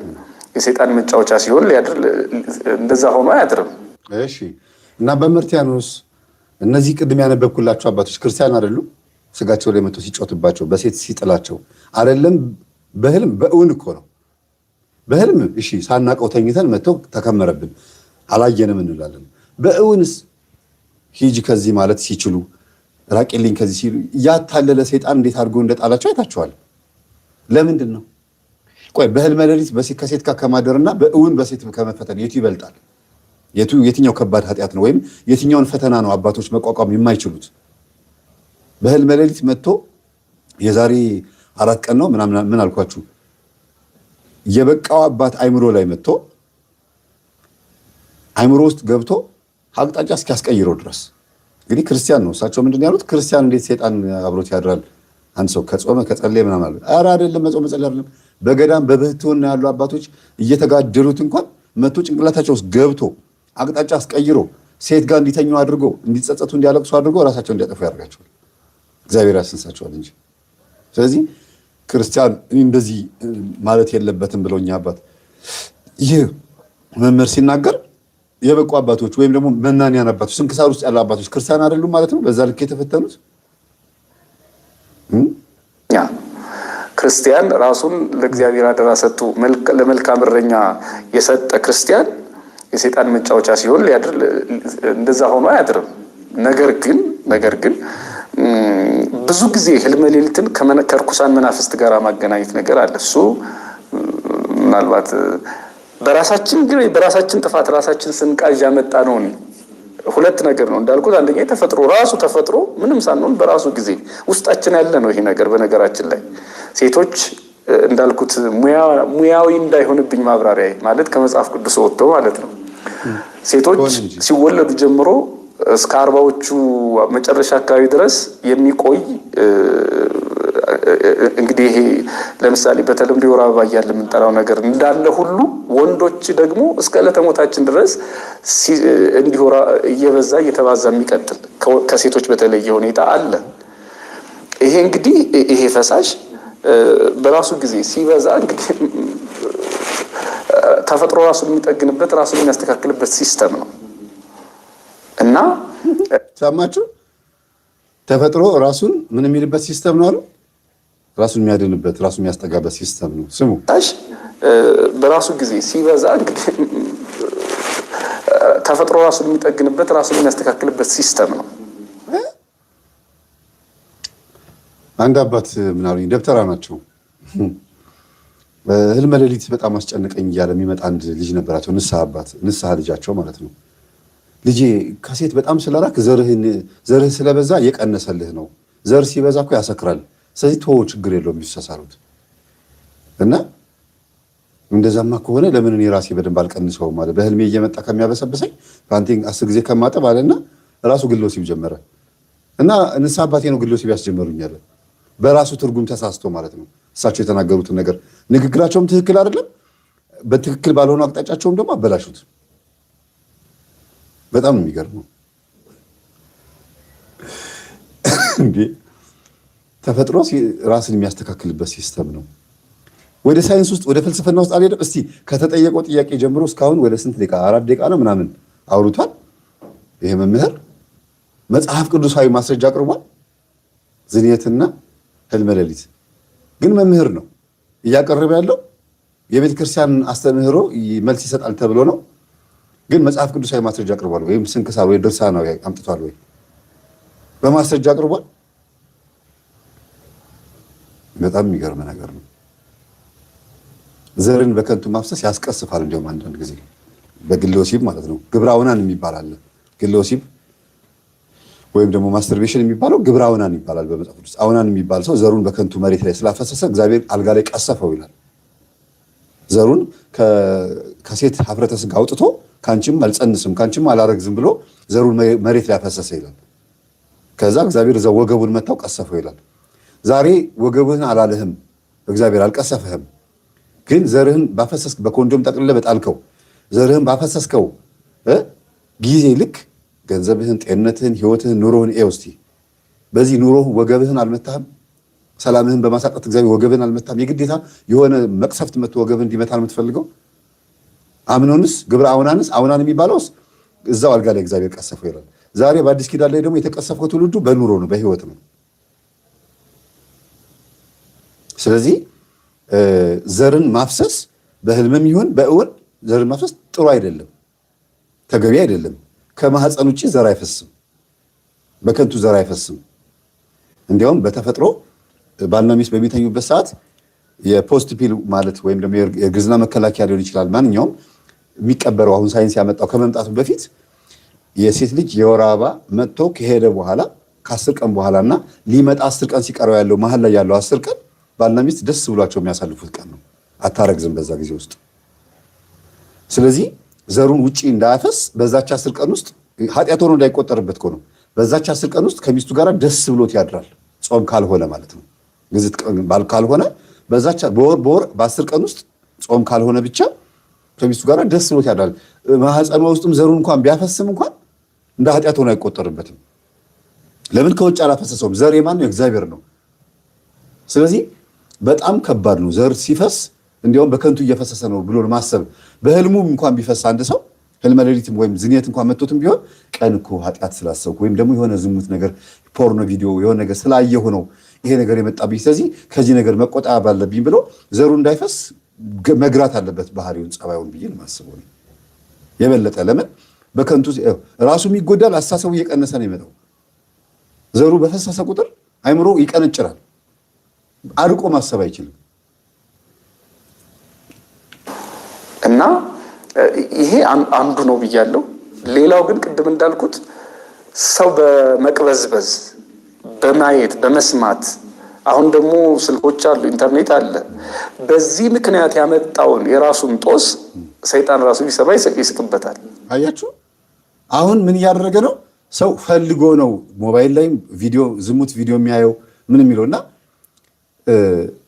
የሰይጣን መጫወቻ ሲሆን ሊያድር እንደዛ ሆኖ አያድርም። እሺ። እና በመርቲያኖስ እነዚህ ቅድም ያነበብኩላቸው አባቶች ክርስቲያን አይደሉም? ስጋቸው ላይ መጥቶ ሲጮትባቸው በሴት ሲጥላቸው አይደለም? በህልም በእውን እኮ ነው። በህልም እሺ ሳናቀው ተኝተን መጥተው ተከመረብን አላየንም እንላለን። በእውንስ ሂጂ ከዚህ ማለት ሲችሉ ራቄልኝ ከዚህ ሲሉ ያታለለ ሰይጣን እንዴት አድርጎ እንደጣላቸው አይታችኋል። ለምንድን ነው? ቆይ በህልም ሌሊት ከሴት ጋር ከማደርና በእውን በሴት ከመፈተን የቱ ይበልጣል? የትኛው ከባድ ኃጢአት ነው? ወይም የትኛውን ፈተና ነው አባቶች መቋቋም የማይችሉት? በህልም ሌሊት መጥቶ የዛሬ 4 ቀን ነው ምን አልኳችሁ? የበቃው አባት አይምሮ ላይ መጥቶ አይምሮ ውስጥ ገብቶ አቅጣጫ እስኪያስቀይረው ድረስ እንግዲህ ክርስቲያን ነው። እሳቸው ምንድን ያሉት? ክርስቲያን እንዴት ሰይጣን አብሮት ያድራል? አንድ ሰው ከጾመ ከጸለየ ምናምን አለ። ኧረ አይደለም፣ መጾም መጸለይ አይደለም። በገዳም በብህትውና ያሉ አባቶች እየተጋደሉት እንኳን መጥቶ ጭንቅላታቸው ውስጥ ገብቶ አቅጣጫ አስቀይሮ ሴት ጋር እንዲተኙ አድርጎ እንዲጸጸቱ እንዲያለቅሱ አድርጎ ራሳቸው እንዲያጠፉ ያደርጋቸዋል። እግዚአብሔር ያስንሳቸዋል እንጂ። ስለዚህ ክርስቲያን እንደዚህ ማለት የለበትም ብለውኛ አባት ይህ መምህር ሲናገር የበቁ አባቶች ወይም ደግሞ መናንያን አባቶች ስንክሳር ውስጥ ያሉ አባቶች ክርስቲያን አይደሉም ማለት ነው። በዛ ልክ የተፈተኑት ክርስቲያን ራሱን ለእግዚአብሔር አደራ ሰጥቶ ለመልካም እረኛ የሰጠ ክርስቲያን የሰይጣን መጫወቻ ሲሆን ሊያድር እንደዛ ሆኖ አያድርም። ነገር ግን ብዙ ጊዜ ህልመ ሌሊትን ከርኩሳን መናፍስት ጋር ማገናኘት ነገር አለ። እሱ ምናልባት በራሳችን ጥፋት ራሳችን ስንቃዥ ያመጣ ነው። ሁለት ነገር ነው እንዳልኩት፣ አንደኛ የተፈጥሮ ራሱ ተፈጥሮ ምንም ሳንሆን በራሱ ጊዜ ውስጣችን ያለ ነው ይሄ ነገር። በነገራችን ላይ ሴቶች እንዳልኩት ሙያዊ እንዳይሆንብኝ ማብራሪያ ማለት ከመጽሐፍ ቅዱስ ወጥቶ ማለት ነው። ሴቶች ሲወለዱ ጀምሮ እስከ 40ዎቹ መጨረሻ አካባቢ ድረስ የሚቆይ እንግዲህ ይሄ ለምሳሌ በተለምዶ የወር አበባ እያለ የምንጠራው ነገር እንዳለ ሁሉ ወንዶች ደግሞ እስከ ዕለተ ሞታችን ድረስ እንዲሁ እየበዛ እየተባዛ የሚቀጥል ከሴቶች በተለየ ሁኔታ አለ። ይሄ እንግዲህ ይሄ ፈሳሽ በራሱ ጊዜ ሲበዛ እንግዲህ ተፈጥሮ ራሱን የሚጠግንበት ራሱን የሚያስተካክልበት ሲስተም ነው እና ሰማችሁ? ተፈጥሮ ራሱን ምን የሚልበት ሲስተም ነው አሉ። ራሱን የሚያድንበት ራሱን የሚያስጠጋበት ሲስተም ነው። ስሙ በራሱ ጊዜ ሲበዛ እንግዲህ ተፈጥሮ ራሱን የሚጠግንበት ራሱን የሚያስተካክልበት ሲስተም ነው። አንድ አባት ምን አሉኝ፣ ደብተራ ናቸው። በህልመ ሌሊት በጣም አስጨነቀኝ እያለ የሚመጣ አንድ ልጅ ነበራቸው። ንስሐ ልጃቸው ማለት ነው። ልጄ ከሴት በጣም ስለራክ ዘርህ ስለበዛ እየቀነሰልህ ነው። ዘር ሲበዛ እኮ ያሰክራል። ስለዚህ ተወው፣ ችግር የለውም የሚሳሳሉት እና እንደዛማ ከሆነ ለምን እኔ ራሴ በደንብ አልቀንሰውም ማለት በህልሜ እየመጣ ከሚያበሰብሰኝ ፓንቲንግ 10 ጊዜ ከማጠብ አለና ራሱ ግሎ ሲብ ጀመረ እና ንስሐ አባቴ ነው ግሎ ሲብ ያስጀመሩኛል። በራሱ ትርጉም ተሳስቶ ማለት ነው። እሳቸው የተናገሩትን ነገር ንግግራቸውም ትክክል አይደለም፣ በትክክል ባልሆነ አቅጣጫቸውም ደግሞ አበላሹት። በጣም ነው የሚገርመው። እንዴ ተፈጥሮ ራስን የሚያስተካክልበት ሲስተም ነው። ወደ ሳይንስ ውስጥ ወደ ፍልስፍና ውስጥ አልሄደም። እስቲ ከተጠየቀው ጥያቄ ጀምሮ እስካሁን ወደ ስንት ደቂቃ 4 ደቂቃ ነው ምናምን አውርቷል። ይሄ መምህር መጽሐፍ ቅዱሳዊ ማስረጃ አቅርቧል። ዝንየትና ህልመ ሌሊት ግን መምህር ነው እያቀረበ ያለው። የቤተ ክርስቲያን አስተምህሮ መልስ ይሰጣል ተብሎ ነው። ግን መጽሐፍ ቅዱሳዊ ማስረጃ አቅርቧል ወይም ስንክሳር ወይ ድርሳናዊ አምጥቷል ወይ በማስረጃ አቅርቧል። በጣም የሚገርም ነገር ነው። ዘርን በከንቱ ማፍሰስ ያስቀስፋል። እንዲሁም አንዳንድ ጊዜ በግለ ወሲብ ማለት ነው። ግብረ አውናን የሚባል አለ። ግለ ወሲብ ወይም ደግሞ ማስተርቤሽን የሚባለው ግብረ አውናን ይባላል በመጽሐፍ ቅዱስ። አውናን የሚባል ሰው ዘሩን በከንቱ መሬት ላይ ስላፈሰሰ እግዚአብሔር አልጋ ላይ ቀሰፈው ይላል። ዘሩን ከሴት ሀፍረተ ስጋ አውጥቶ ካንቺም አልጸንስም ካንቺም አላረግዝም ብሎ ዘሩን መሬት ላይ አፈሰሰ ይላል። ከዛ እግዚአብሔር እዛው ወገቡን መታው ቀሰፈው ይላል። ዛሬ ወገቡህን አላለህም፣ እግዚአብሔር አልቀሰፈህም። ግን ዘርህን ባፈሰስክ በኮንዶም ጠቅልለህ በጣልከው ዘርህን ባፈሰስከው ጊዜ ልክ ገንዘብህን፣ ጤንነትህን፣ ህይወትህን፣ ኑሮህን እስቲ በዚህ ኑሮህ ወገብህን አልመታህም? ሰላምህን በማሳጣት እግዚአብሔር ወገብህን አልመታህም? የግዴታ የሆነ መቅሰፍት መጥቶ ወገብህን እንዲመታ ነው የምትፈልገው? አምኖንስ ግብረ አውናንስ አውናን የሚባለውስ እዛው አልጋ ላይ እግዚአብሔር ቀሰፈው ይላል። ዛሬ በአዲስ ኪዳን ላይ ደግሞ የተቀሰፈው ትውልዱ በኑሮ ነው፣ በህይወት ነው። ስለዚህ ዘርን ማፍሰስ በህልምም ይሁን በእውን ዘርን ማፍሰስ ጥሩ አይደለም፣ ተገቢ አይደለም። ከማህፀን ውጭ ዘር አይፈስም፣ በከንቱ ዘር አይፈስም። እንዲያውም በተፈጥሮ ባልና ሚስት በሚተኙበት ሰዓት የፖስት ፒል ማለት ወይም ደግሞ የእርግዝና መከላከያ ሊሆን ይችላል። ማንኛውም የሚቀበረው አሁን ሳይንስ ያመጣው ከመምጣቱ በፊት የሴት ልጅ የወር አበባ መጥቶ ከሄደ በኋላ ከ10 ቀን በኋላና ሊመጣ 10 ቀን ሲቀረው ያለው መሀል ላይ ያለው 10 ቀን ባልና ሚስት ደስ ብሏቸው የሚያሳልፉት ቀን ነው። አታረግዝም በዛ ጊዜ ውስጥ። ስለዚህ ዘሩን ውጪ እንዳያፈስ በዛች 10 ቀን ውስጥ ኃጢአት ሆኖ እንዳይቆጠርበት ነው። በዛች 10 ቀን ውስጥ ከሚስቱ ጋር ደስ ብሎት ያድራል። ጾም ካልሆነ ማለት ነው። ግዝት ባል ካልሆነ በዛች በወር በ10 ቀን ውስጥ ጾም ካልሆነ ብቻ ከሚስቱ ጋር ደስ ብሎት ያድራል። ማህፀኗ ውስጥም ዘሩን እንኳን ቢያፈስም እንኳን እንደ ኃጢአት ሆኖ አይቆጠርበትም። ለምን? ከውጭ አላፈሰሰውም። ዘር የማን ነው? እግዚአብሔር ነው። ስለዚህ በጣም ከባድ ነው ዘር ሲፈስ። እንዲያውም በከንቱ እየፈሰሰ ነው ብሎ ማሰብ። በህልሙም እንኳን ቢፈስ አንድ ሰው ህልመ ሌሊትም ወይም ዝንየት እንኳን መጥቶትም ቢሆን ቀን እኮ ኃጢአት ስላሰብኩ ወይም ደግሞ የሆነ ዝሙት ነገር ፖርኖ ቪዲዮ የሆነ ነገር ስላየሁ ነው ይሄ ነገር የመጣብኝ፣ ስለዚህ ከዚህ ነገር መቆጠብ አለብኝ ብሎ ዘሩ እንዳይፈስ መግራት አለበት ባህሪውን፣ ጸባዩን ብዬ ማስበው ነው የበለጠ። ለምን? በከንቱ ራሱም ይጎዳል፣ አስተሳሰቡ እየቀነሰ ነው የመጣው። ዘሩ በፈሰሰ ቁጥር አይምሮ ይቀነጭራል፣ አርቆ ማሰብ አይችልም። እና ይሄ አንዱ ነው ብያለሁ። ሌላው ግን ቅድም እንዳልኩት ሰው በመቅበዝበዝ በማየት በመስማት አሁን ደግሞ ስልኮች አሉ፣ ኢንተርኔት አለ። በዚህ ምክንያት ያመጣውን የራሱን ጦስ ሰይጣን ራሱ ቢሰማ ይስቅበታል። አያችሁ አሁን ምን እያደረገ ነው? ሰው ፈልጎ ነው ሞባይል ላይ ቪዲዮ ዝሙት ቪዲዮ የሚያየው ምን የሚለውና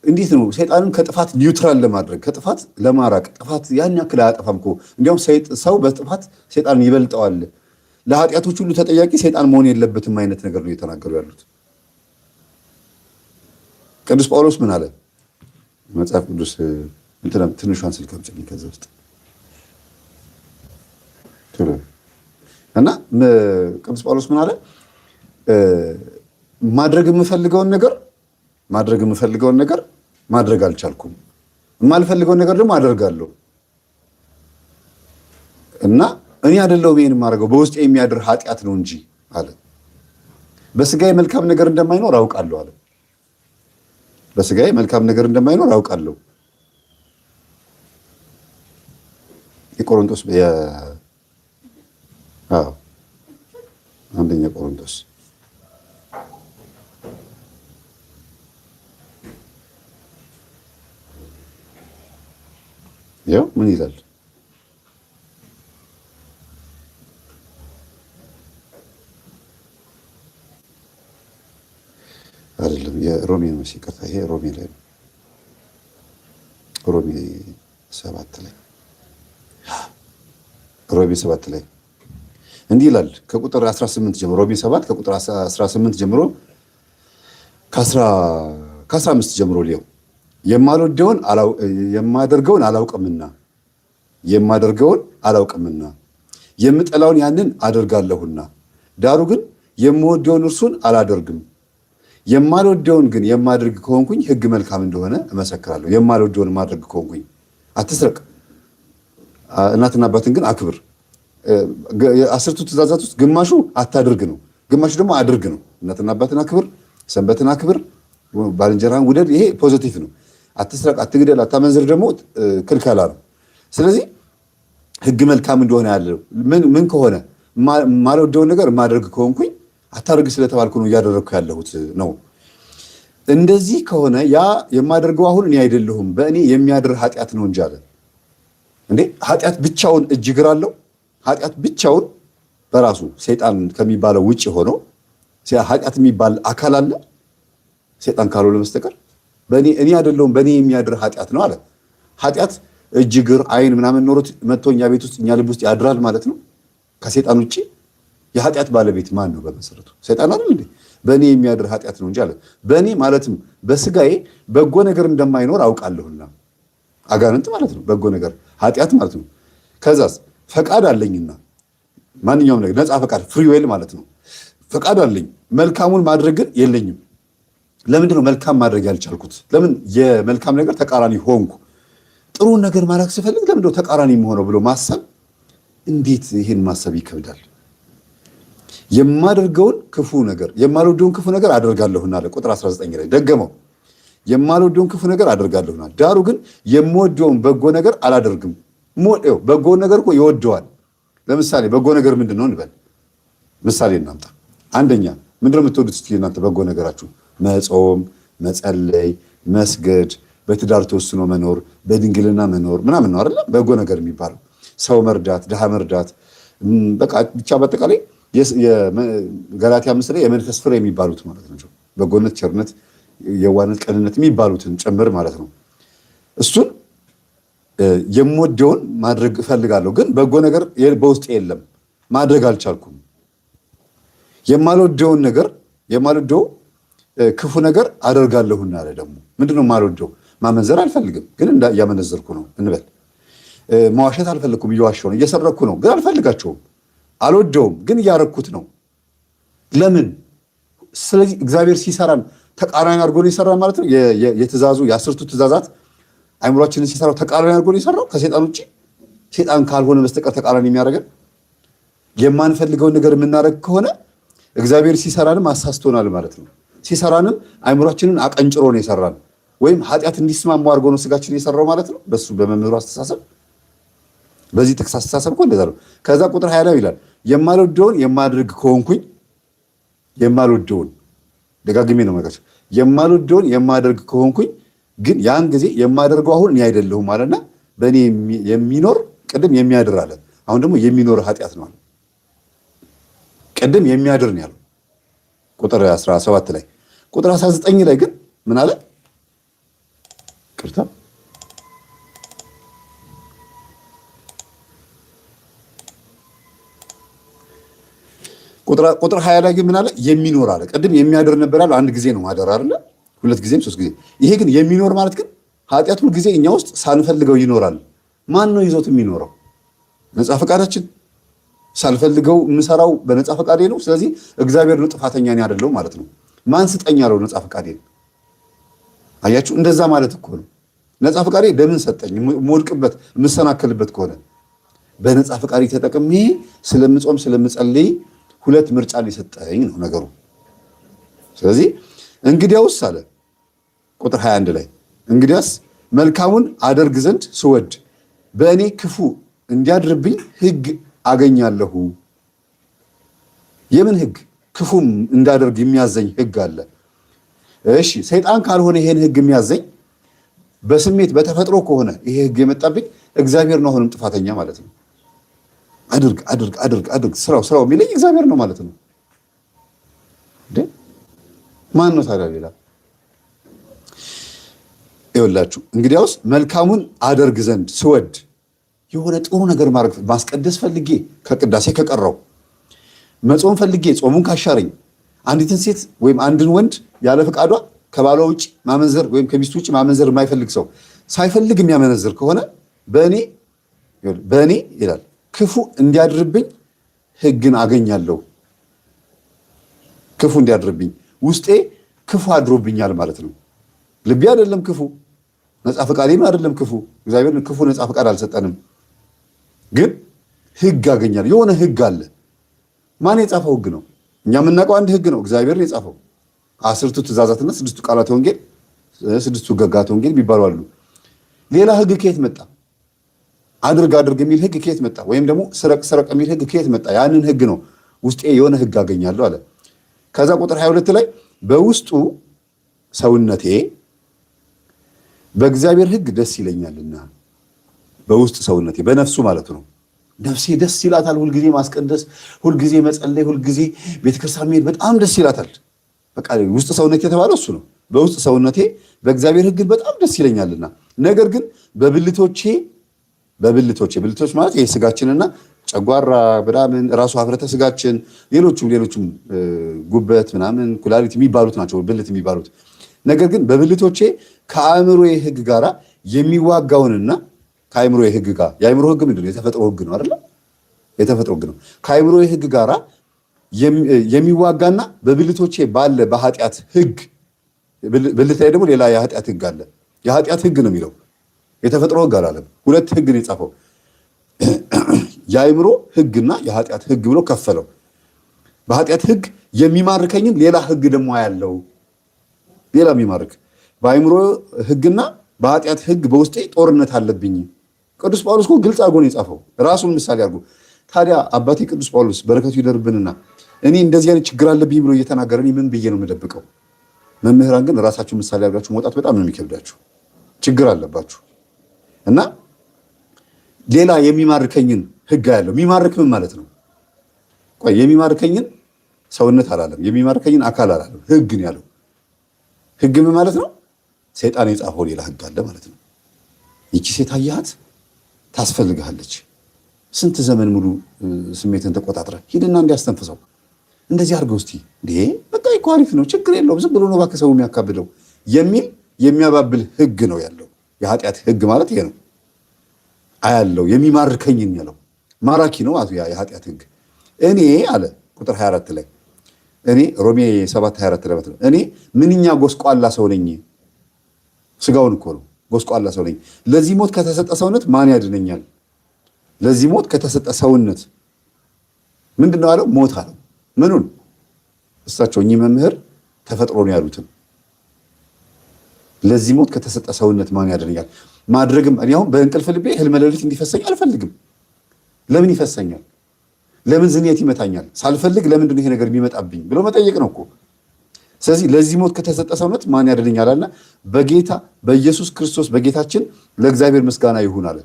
እንዴት ነው ሰይጣንን ከጥፋት ኒውትራል ለማድረግ ከጥፋት ለማራቅ። ጥፋት ያን ያክል አያጠፋም እኮ። እንዲያውም ሰው በጥፋት ሰይጣንን ይበልጠዋል። ለኃጢአቶች ሁሉ ተጠያቂ ሰይጣን መሆን የለበትም አይነት ነገር ነው እየተናገሩ ያሉት። ቅዱስ ጳውሎስ ምን አለ? መጽሐፍ ቅዱስ ትንሿን ስልክ አምጪልኝ ከዛ ውስጥ እና ቅዱስ ጳውሎስ ምን አለ? ማድረግ የምፈልገውን ነገር ማድረግ አልቻልኩም፣ የማልፈልገውን ነገር ደግሞ አደርጋለሁ እና እኔ አይደለሁም ይሄን የማደርገው በውስጤ የሚያድር ኃጢአት ነው እንጂ አለ። በስጋዬ መልካም ነገር እንደማይኖር አውቃለሁ አለ። በስጋዬ መልካም ነገር እንደማይኖር አውቃለሁ። የቆሮንቶስ አንደኛ ቆሮንቶስ ያው ምን ይላል? አይደለም የሮሜ ነው ሲቀጣ፣ ይሄ ሮሜ ላይ ነው። ሮሜ 7 ላይ እንዲህ ይላል ከቁጥር 18 ጀምሮ ሮሜ 7 ከቁጥር 18 ጀምሮ ከ15 ጀምሮ ሊው የማደርገውን አላውቅምና የምጠላውን ያንን አደርጋለሁና፣ ዳሩ ግን የምወደውን እርሱን አላደርግም። የማልወደውን ግን የማደርግ ከሆንኩኝ ሕግ መልካም እንደሆነ እመሰክራለሁ። የማልወደውን ማድረግ ከሆንኩኝ አትስረቅ፣ እናትና አባትን ግን አክብር። 10ቱ ትእዛዛት ውስጥ ግማሹ አታድርግ ነው፣ ግማሹ ደግሞ አድርግ ነው። እናትና አባትን አክብር፣ ሰንበትን አክብር፣ ባልንጀራህን ውደድ። ይሄ ፖዚቲቭ ነው። አትስረቅ፣ አትግደል፣ አታመንዝር ደግሞ ክልከላ ነው። ስለዚህ ሕግ መልካም እንደሆነ ያለው ምን ከሆነ የማልወደውን ነገር ማድረግ ከሆንኩኝ አታድርግ ስለተባልኩ ነው እያደረግኩ ያለሁት ነው። እንደዚህ ከሆነ ያ የማደርገው አሁን እኔ አይደለሁም በእኔ የሚያድር ኃጢአት ነው እንጂ አለ። እንዴ ኃጢአት ብቻውን እጅ እግር አለው? ኃጢአት ብቻውን በራሱ ሰይጣን ከሚባለው ውጭ ሆኖ ኃጢአት የሚባል አካል አለ ሰይጣን ካልሆነ በስተቀር? እኔ አይደለሁም በእኔ የሚያድር ኃጢአት ነው አለ። ኃጢአት እጅ እግር አይን ምናምን ኖሮት መጥቶ እኛ ቤት ውስጥ እኛ ልብ ውስጥ ያድራል ማለት ነው ከሰይጣን ውጭ? የኃጢአት ባለቤት ማን ነው? በመሰረቱ ሰይጣን አይደል እንዴ? በእኔ የሚያድር ኃጢአት ነው እንጂ አለ። በእኔ ማለትም በስጋዬ በጎ ነገር እንደማይኖር አውቃለሁና፣ አጋንንት ማለት ነው በጎ ነገር ኃጢአት ማለት ነው። ከዛስ ፈቃድ አለኝና፣ ማንኛውም ነገር ነፃ ፈቃድ ፍሪ ዌል ማለት ነው። ፈቃድ አለኝ፣ መልካሙን ማድረግ ግን የለኝም። ለምንድን ነው መልካም ማድረግ ያልቻልኩት? ለምን የመልካም ነገር ተቃራኒ ሆንኩ? ጥሩን ነገር ማድረግ ስፈልግ ለምንድን ነው ተቃራኒ የምሆነው ብሎ ማሰብ፣ እንዴት ይሄን ማሰብ ይከብዳል። የማልወደውን ክፉ ነገር አደርጋለሁና አለ። ቁጥር 19 ላይ ደገመው። የማልወደውን ክፉ ነገር አደርጋለሁና፣ ዳሩ ግን የምወደውን በጎ ነገር አላደርግም። በጎውን ነገር እኮ ይወደዋል። ለምሳሌ በጎ ነገር ምንድን ነው እንበል፣ ምሳሌ እናምጣ። አንደኛ ምንድን ነው የምትወዱት እስኪ እናንተ በጎ ነገራችሁ? መጾም፣ መጸለይ፣ መስገድ፣ በትዳር ተወስኖ መኖር፣ በድንግልና መኖር ምናምን ነው አይደለ? በጎ ነገር የሚባለው ሰው መርዳት፣ ድሃ መርዳት፣ በቃ ብቻ በአጠቃላይ ገላትያ 5 ላይ የመንፈስ ፍሬ የሚባሉት ማለት ነው። በጎነት፣ ቸርነት፣ የዋነት፣ ቅንነት የሚባሉትን ጭምር ማለት ነው። እሱን የምወደውን ማድረግ እፈልጋለሁ፣ ግን በጎ ነገር በውስጤ የለም፣ ማድረግ አልቻልኩም። የማልወደው ክፉ ነገር አደርጋለሁና አለ። ደግሞ ምንድነው የማልወደው? ማመንዘር አልፈልግም፣ ግን እያመነዘርኩ ነው እንበል። መዋሸት አልፈልግኩም፣ እየዋሸሁ ነው። እየሰረኩ ነው፣ ግን አልፈልጋቸውም። አልወደውም፣ ግን እያረኩት ነው። ለምን? ስለዚህ እግዚአብሔር ሲሰራን ተቃራኒ አድርጎ ነው የሰራን ማለት ነው። የትእዛዙ የ10ቱ ትእዛዛት አይምሯችንን ሲሰራው ተቃራኒ አድርጎ ነው የሰራው ከሰይጣን ውጭ። ሰይጣን ካልሆነ በስተቀር ተቃራኒ የሚያደርገን የማንፈልገውን ነገር የምናደርግ ከሆነ እግዚአብሔር ሲሰራንም አሳስቶናል ማለት ነው። ሲሰራንም አይምሯችንን አቀንጭሮ ነው የሰራን፣ ወይም ኃጢአት እንዲስማሙ አድርጎ ነው ስጋችን የሰራው ማለት ነው። በሱ በመምህሩ አስተሳሰብ፣ በዚህ ጥቅስ አስተሳሰብ እኮ እንደዛ ነው። ከዛ ቁጥር 20 ላይ ይላል የማልወደውን የማድረግ ከሆንኩኝ፣ የማልወደውን ደጋግሜ ነው ማለት የማልወደውን የማደርግ ከሆንኩኝ ግን ያን ጊዜ የማደርገው አሁን እኔ አይደለሁም አለና በእኔ የሚኖር ቅድም የሚያድር አለ። አሁን ደግሞ የሚኖር ኃጢአት ነው አለ። ቅድም የሚያድር ነው ያለው ቁጥር 17 ላይ። ቁጥር 19 ላይ ግን ምን አለ? ቅርታ ቁጥር 20 ላይ ግን ምን አለ? የሚኖር አለ። ቅድም የሚያድር ነበር ያለው፣ አንድ ጊዜ ነው ማደር አይደለ? 2 ጊዜም 3 ጊዜ። ይሄ ግን የሚኖር ማለት ግን ኃጢአት ሁል ጊዜ እኛ ውስጥ ሳንፈልገው ይኖራል። ማን ነው ይዞት የሚኖረው? ነፃ ፈቃዳችን ሳልፈልገው የምሰራው በነፃ ፈቃዴ ነው። ስለዚህ እግዚአብሔር ነው ጥፋተኛ እኔ አይደለሁም ማለት ነው። ማን ስጠኝ ያለው ነፃ ፈቃዴን? አያችሁ፣ እንደዛ ማለት እኮ ነው። ነፃ ፈቃዴ ለምን ሰጠኝ? የምወድቅበት የምሰናከልበት ከሆነ በነፃ ፈቃዴ ተጠቅሜ ስለምጾም ስለምጸልይ ሁለት ምርጫ ሊሰጠኝ ነው ነገሩ። ስለዚህ እንግዲያውስ አለ ቁጥር 21 ላይ እንግዲያስ መልካሙን አደርግ ዘንድ ስወድ በእኔ ክፉ እንዲያድርብኝ ሕግ አገኛለሁ። የምን ሕግ? ክፉም እንዳደርግ የሚያዘኝ ሕግ አለ። እሺ ሰይጣን ካልሆነ ይሄን ሕግ የሚያዘኝ በስሜት በተፈጥሮ ከሆነ ይሄ ሕግ የመጣብኝ እግዚአብሔር ነው አሁንም ጥፋተኛ ማለት ነው። አድርግ አድርግ አድርግ አድርግ ስራው የሚለኝ እግዚአብሔር ነው ማለት ነው። ማን ነው ታዲያ ሌላ? ይኸውላችሁ እንግዲያውስ መልካሙን አደርግ ዘንድ ስወድ የሆነ ጥሩ ነገር ማስቀደስ ፈልጌ ከቅዳሴ ከቀረው፣ መጾም ፈልጌ ጾሙን ካሻረኝ፣ አንዲትን ሴት ወይም አንድን ወንድ ያለ ፈቃዷ ከባሏ ውጭ ማመንዘር ወይም ከሚስቱ ውጭ ማመንዘር የማይፈልግ ሰው ሳይፈልግ የሚያመነዝር ከሆነ በእኔ ይላል ክፉ እንዲያድርብኝ ሕግን አገኛለሁ። ክፉ እንዲያድርብኝ ውስጤ ክፉ አድሮብኛል ማለት ነው። ልቤ አይደለም ክፉ፣ ነፃ ፈቃዴም አይደለም ክፉ። እግዚአብሔር ክፉ ነፃ ፈቃድ አልሰጠንም። ግን ሕግ አገኛለሁ። የሆነ ሕግ አለ። ማን የጻፈው ሕግ ነው? እኛ የምናውቀው አንድ ሕግ ነው፣ እግዚአብሔር ነው የጻፈው። 10ቱ ትእዛዛትና 6ቱ ቃላተ ወንጌል፣ 6ቱ ሕግጋተ ወንጌል የሚባሉ አሉ። ሌላ ሕግ ከየት መጣ? አድርግ አድርግ የሚል ሕግ ከየት መጣ? ወይም ደግሞ ስረቅ ስረቅ የሚል ሕግ ከየት መጣ? ያንን ሕግ ነው ውስጤ የሆነ ሕግ አገኛለሁ አለ። ከዛ ቁጥር 22 ላይ በውስጡ ሰውነቴ በእግዚአብሔር ሕግ ደስ ይለኛልና፣ በውስጥ ሰውነቴ በነፍሱ ማለት ነው። ነፍሴ ደስ ይላታል፣ ሁልጊዜ ማስቀደስ፣ ሁልጊዜ መጸለይ፣ ሁልጊዜ ቤተክርስቲያን መሄድ በጣም ደስ ይላታል። በቃ ውስጥ ሰውነቴ የተባለው እሱ ነው። በውስጥ ሰውነቴ በእግዚአብሔር ሕግ በጣም ደስ ይለኛልና፣ ነገር ግን በብልቶች ማለት ይሄ ስጋችንና ጨጓራ ምናምን ራሱ ሀፍረተ ስጋችን ሌሎቹም ጉበት ምናምን ኩላሊት የሚባሉት ናቸው ብልት የሚባሉት። ነገር ግን በብልቶቼ ከአእምሮዬ ሕግ ጋር የሚዋጋውንና ከአእምሮዬ ሕግ ጋር የአእምሮ ሕግ ምንድን ነው? የተፈጥሮ ሕግ ነው አይደል? የተፈጥሮ ሕግ ነው። ከአእምሮዬ ሕግ ጋር የሚዋጋና በብልቶቼ ባለ በኃጢአት ሕግ፣ ብልት ላይ ደግሞ ሌላ የኃጢአት ሕግ አለ። የኃጢአት ሕግ ነው የሚለው፣ የተፈጥሮ ሕግ አላለም። ሁለት ሕግ ነው የጻፈው። የአእምሮ ሕግና የኃጢአት ሕግ ብሎ ከፈለው። በኃጢአት ሕግ የሚማርከኝን ሌላ ሕግ ደግሞ ያለው ሌላ የሚማርክ በአእምሮ ሕግና በኃጢአት ሕግ በውስጤ ጦርነት አለብኝ። ቅዱስ ጳውሎስ እኮ ግልጽ አድርጎ ነው የጻፈው፣ ራሱን ምሳሌ አድርጎ። ታዲያ አባቴ ቅዱስ ጳውሎስ በረከቱ ይደርብንና እኔ እንደዚህ አይነት ችግር አለብኝ ብሎ እየተናገረ እኔ ምን ብዬ ነው የምደብቀው? መምህራን ግን ራሳችሁ ምሳሌ አድርጋችሁ መውጣት በጣም ነው የሚከብዳችሁ። ችግር አለባችሁ እና ሌላ የሚማርከኝን ሕግ ያለው የሚማርክ ምን ማለት ነው? ቆይ የሚማርከኝን ሰውነት አላለም፣ የሚማርከኝን አካል አላለም፣ ሕግ ነው ያለው። ሕግ ምን ማለት ነው? ሰይጣን የጻፈው ሌላ ሕግ አለ ማለት ነው። ይቺ ሴት አያት ታስፈልግሃለች። ስንት ዘመን ሙሉ ስሜትን ተቆጣጥረ ሂድና እንዲያስተንፍሰው እንደዚህ አድርገው እስቲ በቃ እኮ አሪፍ ነው ችግር የለውም ዝም ብሎ ነው እባክህ ሰው የሚያካብደው የሚል የሚያባብል ሕግ ነው ያለው። የኃጢአት ሕግ ማለት ይሄ ነው አያለው። የሚማርከኝን ያለው ማራኪ ነው የኃጢአት ሕግ። እኔ አለ ቁጥር 24 ላይ እኔ ሮሜ 7:24 ላይ ነው እኔ ምንኛ ጎስቋላ ሰው ነኝ። ስጋውን እኮ ነው ጎስቋላ ሰው ነኝ። ለዚህ ሞት ከተሰጠ ሰውነት ማን ያድነኛል? ለዚህ ሞት ከተሰጠ ሰውነት ምንድነው አለው? ሞት አለው። ምኑን? እሳቸው እኚህ መምህር ተፈጥሮ ነው ያሉትን። ለዚህ ሞት ከተሰጠ ሰውነት ማን ያድነኛል? ማድረግም እኔ አሁን በእንቅልፍ ልቤ ህልመ ሌሊት እንዲፈሰኝ አልፈልግም። ለምን ይፈሰኛል? ለምን ዝንየት ይመታኛል? ሳልፈልግ ለምንድን ነው ይሄ ነገር የሚመጣብኝ ብሎ መጠየቅ ነው እኮ። ስለዚህ ለዚህ ሞት ከተሰጠ ሰውነት ማን ያድነኛል አለና በጌታ በኢየሱስ ክርስቶስ በጌታችን ለእግዚአብሔር ምስጋና ይሁን አለ።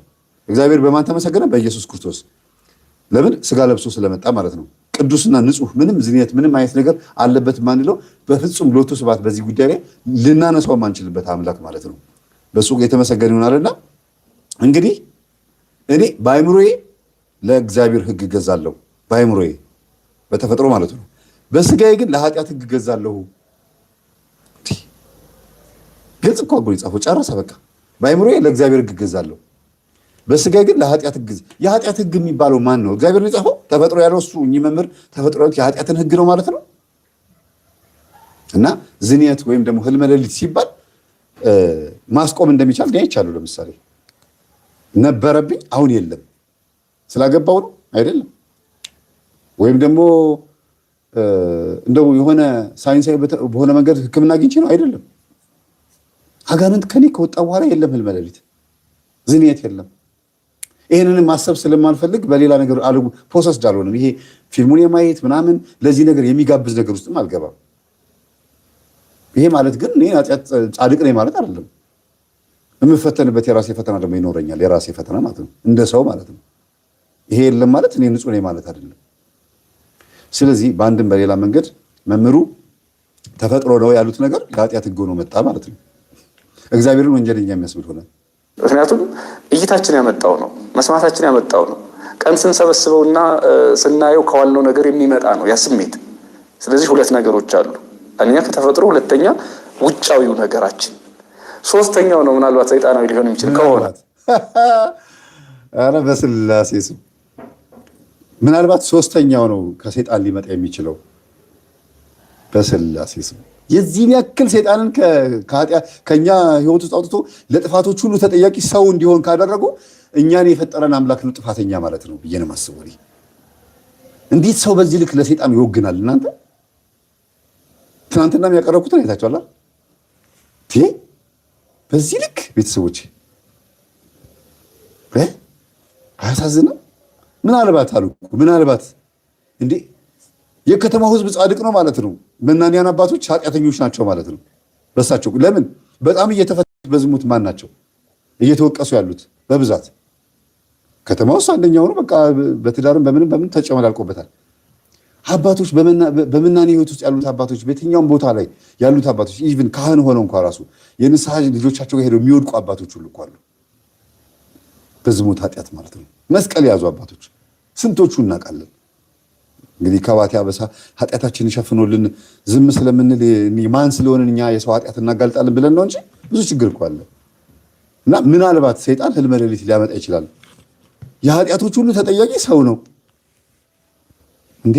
እግዚአብሔር በማን ተመሰገነ? በኢየሱስ ክርስቶስ። ለምን? ስጋ ለብሶ ስለመጣ ማለት ነው። ቅዱስና ንጹህ ምንም ዝንየት ምንም አይነት ነገር አለበት ማንለው በፍጹም ሎቱ ስብሐት በዚህ ጉዳይ ላይ ልናነሳው ማንችልበት አምላክ ማለት ነው። በሱ የተመሰገነ ይሆናልና እንግዲህ እኔ በአእምሮዬ ለእግዚአብሔር ሕግ እገዛለሁ። በአእምሮዬ በተፈጥሮ ማለት ነው። በስጋዬ ግን ለኃጢአት ሕግ እገዛለሁ። ግልጽ እኮ አጎል ጻፈው ጨረሰ። በቃ በአእምሮዬ ለእግዚአብሔር ሕግ እገዛለሁ፣ በስጋ ግን ለኃጢአት ሕግ የኃጢአት ሕግ የሚባለው ማን ነው? እግዚአብሔር ነው የጻፈው? ተፈጥሮ ያለው እሱ እኚህ መምህር ተፈጥሮ ያሉት የኃጢአትን ሕግ ነው ማለት ነው። እና ዝንየት ወይም ደግሞ ህልመ ሌሊት ሲባል ማስቆም እንደሚቻል ግን አይቻለሁ። ለምሳሌ ነበረብኝ አሁን የለም ስላገባው ነው አይደለም። ወይም ደግሞ እንደው የሆነ ሳይንሳዊ በሆነ መንገድ ሕክምና አግኝቼ ነው አይደለም። አጋንንት ከኔ ከወጣ በኋላ የለም ህልመ ሌሊት፣ ዝንየት የለም። ይህንንም ማሰብ ስለማልፈልግ በሌላ ነገር ፕሮሰስድ አልሆንም። ይሄ ፊልሙን የማየት ምናምን ለዚህ ነገር የሚጋብዝ ነገር ውስጥም አልገባም። ይሄ ማለት ግን እኔ ጻድቅ ነኝ ማለት አይደለም። የምፈተንበት የራሴ ፈተና ደግሞ ይኖረኛል። የራሴ ፈተና ማለት ነው፣ እንደ ሰው ማለት ነው። ይሄ የለም ማለት እኔ ንጹህ ነኝ ማለት አይደለም። ስለዚህ በአንድም በሌላ መንገድ መምህሩ ተፈጥሮ ነው ያሉት ነገር የኃጢአት ሕግ ሆኖ መጣ ማለት ነው። እግዚአብሔርን ወንጀለኛ የሚያስብል ሆነ። ምክንያቱም እይታችን ያመጣው ነው፣ መስማታችን ያመጣው ነው። ቀን ስንሰበስበውና ስናየው ከዋልነው ነገር የሚመጣ ነው ያ ስሜት። ስለዚህ ሁለት ነገሮች አሉ። አንደኛ ከተፈጥሮ፣ ሁለተኛ ውጫዊው ነገራችን፣ ሶስተኛው ነው ምናልባት ሰይጣናዊ ሊሆን የሚችል ከሆነ ኧረ በስላሴ ስም ምናልባት ሶስተኛው ነው ከሰይጣን ሊመጣ የሚችለው። በስላሴ ስም የዚህን ያክል ሰይጣንን ከኛ ህይወት ውስጥ አውጥቶ ለጥፋቶች ሁሉ ተጠያቂ ሰው እንዲሆን ካደረጉ እኛን የፈጠረን አምላክ ነው ጥፋተኛ ማለት ነው ብዬ ነው የማስበው። እንዴት ሰው በዚህ ልክ ለሰይጣን ይወግናል? እናንተ ትናንትና የሚያቀረብኩትን አይታችኋል። በዚህ ልክ ቤተሰቦች አያሳዝንም? ምናልባት አሉ ምናልባት እንዴ የከተማው ህዝብ ጻድቅ ነው ማለት ነው። መናንያን አባቶች ኃጢአተኞች ናቸው ማለት ነው። በሳቸው ለምን በጣም እየተፈተኑት በዝሙት ማን ናቸው እየተወቀሱ ያሉት በብዛት? ከተማው ውስጥ አንደኛው ነው። በቃ በትዳርም በምን ተጨመላልቆበታል። አባቶች በመናኔ ህይወት ውስጥ ያሉት አባቶች፣ በየትኛውም ቦታ ላይ ያሉት አባቶች ኢቭን ካህን ሆነው እንኳን ራሱ የንስሐ ልጆቻቸው ጋር ሄደው የሚወድቁ አባቶች ሁሉ እኮ አሉ። በዝሙት ኃጢአት ማለት ነው። መስቀል የያዙ አባቶች ስንቶቹ እናውቃለን። እንግዲህ ከባቴ አበሳ ኃጢአታችንን ሸፍኖልን ዝም ስለምንል ማን ስለሆንን እኛ የሰው ኃጢአት እናጋልጣለን ብለን ነው እንጂ ብዙ ችግር እኮ አለ። እና ምናልባት ሰይጣን ህልመ ሌሊት ሊያመጣ ይችላል። የኃጢአቶች ሁሉ ተጠያቂ ሰው ነው እንዴ?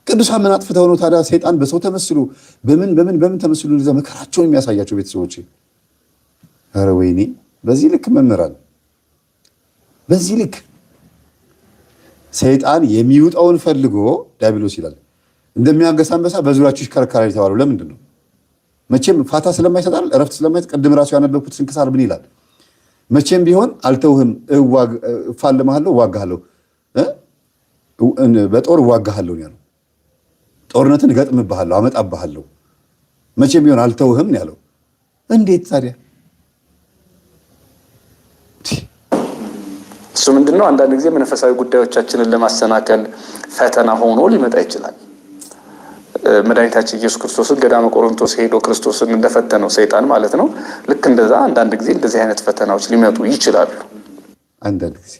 ቅዱሳን ምን አጥፍተው ነው ታዲያ ሰይጣን በሰው ተመስሎ በምን ተመስሎ እንደዛ መከራቸውን የሚያሳያቸው? ቤተሰቦቼ ኧረ ወይኔ! በዚህ ልክ መምህራን፣ በዚህ ልክ ሰይጣን የሚውጣውን ፈልጎ ዲያብሎስ ይላል እንደሚያገሳ አንበሳ በዙሪያችሁ ይሽከረከራል የተባለው ለምንድን ነው? መቼም ፋታ ስለማይሰጣል፣ እረፍት ስለማይሰጥ። ቅድም ራሱ ያነበብኩት ስንክሳር ምን ይላል? መቼም ቢሆን አልተውህም፣ እፋልምሃለሁ፣ እዋጋሃለሁ፣ በጦር እዋጋሃለሁ ያለው። ጦርነትን እገጥምብሃለሁ፣ አመጣብሃለሁ፣ መቼም ቢሆን አልተውህም ያለው። እንዴት ታዲያ? እሱ ምንድነው? አንዳንድ ጊዜ መንፈሳዊ ጉዳዮቻችንን ለማሰናከል ፈተና ሆኖ ሊመጣ ይችላል። መድኃኒታችን ኢየሱስ ክርስቶስን ገዳመ ቆሮንቶስ ሄዶ ክርስቶስን እንደፈተነው ሰይጣን ማለት ነው። ልክ እንደዛ አንዳንድ ጊዜ እንደዚህ አይነት ፈተናዎች ሊመጡ ይችላሉ። አንዳንድ ጊዜ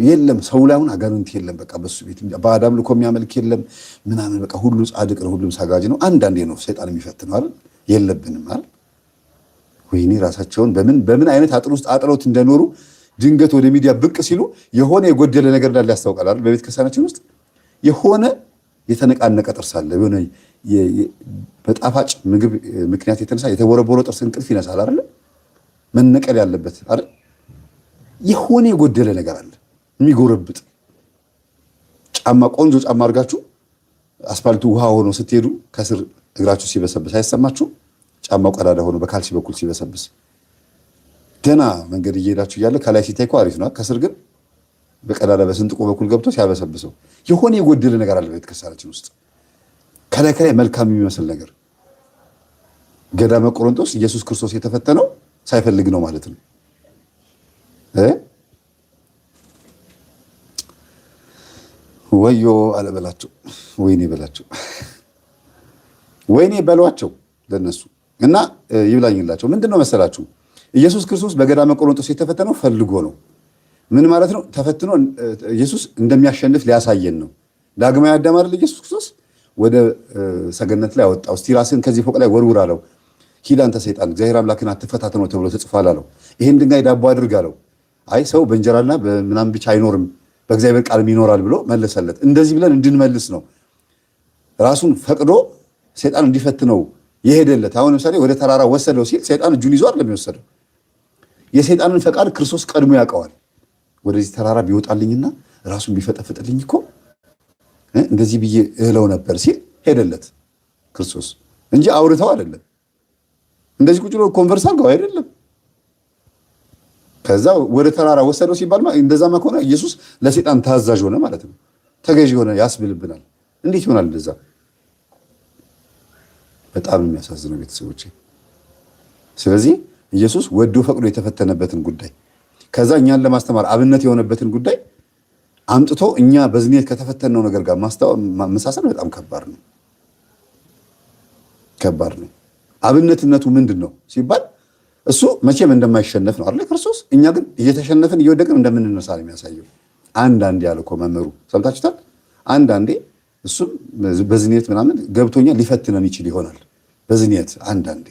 የለም ሰው ላይ አሁን አጋንንት የለም። በቃ በሱ ቤት በአዳም ልኮ የሚያመልክ የለም ምናምን፣ በቃ ሁሉ ጻድቅ ነው፣ ሁሉም ሰጋጅ ነው። አንዳንዴ ነው ሰይጣን የሚፈትነው አይደል? የለብንም አይደል? ወይኔ ራሳቸውን በምን አይነት አጥር ውስጥ አጥረውት እንደኖሩ ድንገት ወደ ሚዲያ ብቅ ሲሉ የሆነ የጎደለ ነገር እንዳለ ያስታውቃል አይደል? በቤተ ክርስቲያናችን ውስጥ የሆነ የተነቃነቀ ጥርስ አለ። የሆነ በጣፋጭ ምግብ ምክንያት የተነሳ የተቦረቦረ ጥርስ እንቅልፍ ይነሳል አይደል? መነቀል ያለበት አይደል? የሆነ የጎደለ ነገር አለ የሚጎረብጥ። ጫማ ቆንጆ ጫማ አድርጋችሁ አስፋልቱ ውሃ ሆኖ ስትሄዱ ከስር እግራችሁ ሲበሰብስ አይሰማችሁ? ጫማው ቀዳዳ ሆኖ በካልሲ በኩል ሲበሰብስ ገና መንገድ እየሄዳችሁ እያለ ከላይ ሲታይ እኮ አሪፍ ነው። ከስር ግን በቀዳዳ በስንጥቆ በኩል ገብቶ ሲያበሰብሰው የሆነ የጎደለ ነገር አለ ቤተ ክርስቲያናችን ውስጥ። ከላይ መልካም የሚመስል ነገር። ገዳመ ቆሮንቶስ ኢየሱስ ክርስቶስ የተፈተነው ሳይፈልግ ነው ማለት ነው። ወዮ አለበላቸው፣ ወይኔ በላቸው፣ ወይኔ በሏቸው ለነሱ እና ይብላኝላቸው። ምንድን ነው መሰላችሁ? ኢየሱስ ክርስቶስ በገዳመ ቆሮንቶስ የተፈተነው ፈልጎ ነው። ምን ማለት ነው? ተፈትኖ ኢየሱስ እንደሚያሸንፍ ሊያሳየን ነው። ዳግማዊ አዳም አይደል ኢየሱስ ክርስቶስ ወደ ሰገነት ላይ አወጣው። እስቲ ራስህን ከዚህ ፎቅ ላይ ወርውር አለው። ሂድ አንተ ሰይጣን እግዚአብሔር አምላክን አትፈታተነው ተብሎ ተጽፏል አለው። ይሄን ድንጋይ ዳቦ አድርግ አለው። አይ ሰው በእንጀራና በምናምን ብቻ አይኖርም በእግዚአብሔር ቃልም ይኖራል ብሎ መለሰለት። እንደዚህ ብለን እንድንመልስ ነው ራሱን ፈቅዶ ሰይጣን እንዲፈትነው የሄደለት። አሁን ለምሳሌ ወደ ተራራ ወሰደው ሲል ሰይጣን እጁን ይዞ አይደለም የወሰደው። የሰይጣንን ፈቃድ ክርስቶስ ቀድሞ ያውቀዋል። ወደዚህ ተራራ ቢወጣልኝና ራሱን ቢፈጠፍጥልኝ እኮ እንደዚህ ብዬ እህለው ነበር ሲል ሄደለት ክርስቶስ እንጂ አውርተው አይደለም። እንደዚህ ቁጭ ብሎ ኮንቨርስ አድርገው አይደለም። ከዛ ወደ ተራራ ወሰደው ሲባል እንደዛማ ከሆነ ኢየሱስ ለሰይጣን ታዛዥ ሆነ ማለት ነው። ተገዥ ሆነ ያስብልብናል። እንዴት ይሆናል እንደዛ? በጣም የሚያሳዝነው ቤተሰቦቼ። ስለዚህ ኢየሱስ ወዶ ፈቅዶ የተፈተነበትን ጉዳይ ከዛ እኛን ለማስተማር አብነት የሆነበትን ጉዳይ አምጥቶ እኛ በዝኔት ከተፈተነው ነገር ጋር መሳሰል በጣም ከባድ ነው። ከባድ ነው። አብነትነቱ ምንድን ነው ሲባል እሱ መቼም እንደማይሸነፍ ነው አይደል ክርስቶስ። እኛ ግን እየተሸነፍን እየወደቅን እንደምንነሳ ነው የሚያሳየው። አንዳንዴ ያለ እኮ መምህሩ ሰምታችሁታል። አንዳንዴ እሱም በዝኔት ምናምን ገብቶኛ ሊፈትነን ይችል ይሆናል። በዝኔት አንዳንዴ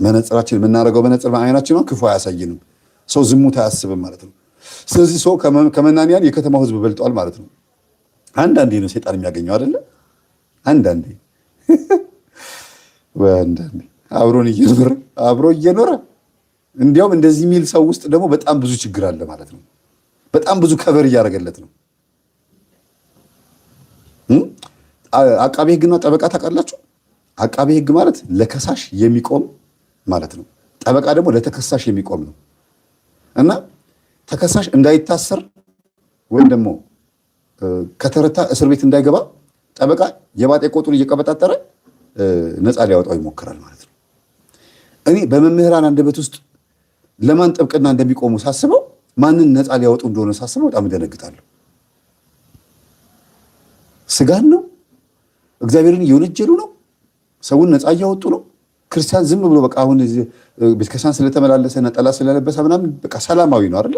መነጽራችን የምናደርገው መነጽር አይናችን ነው፣ ክፉ አያሳይንም። ሰው ዝሙት አያስብም ማለት ነው። ስለዚህ ሰው ከመናንያን የከተማው ሕዝብ በልጧል ማለት ነው። አንዳንዴ ነው ሰይጣን የሚያገኘው አይደለ? አንዳንዴ አንዳንዴ አብሮ እየኖረ እንዲያውም እንደዚህ የሚል ሰው ውስጥ ደግሞ በጣም ብዙ ችግር አለ ማለት ነው። በጣም ብዙ ከበር እያደረገለት ነው። አቃቤ ሕግና ጠበቃ ታውቃላችሁ? አቃቤ ሕግ ማለት ለከሳሽ የሚቆም ማለት ነው። ጠበቃ ደግሞ ለተከሳሽ የሚቆም ነው። እና ተከሳሽ እንዳይታሰር ወይም ደግሞ ከተረታ እስር ቤት እንዳይገባ ጠበቃ የባጤ ቆጡን እየቀበጣጠረ ነፃ ሊያወጣው ይሞክራል ማለት ነው። እኔ በመምህራን አንደበት ውስጥ ለማን ጥብቅና እንደሚቆሙ ሳስበው፣ ማንን ነፃ ሊያወጡ እንደሆነ ሳስበው በጣም እደነግጣለሁ። ስጋን ነው? እግዚአብሔርን እየወነጀሉ ነው? ሰውን ነፃ እያወጡ ነው? ክርስቲያን ዝም ብሎ በቃ አሁን ቤተክርስቲያን ስለተመላለሰ ነጠላ ስለለበሰ ምናምን በቃ ሰላማዊ ነው አይደለ?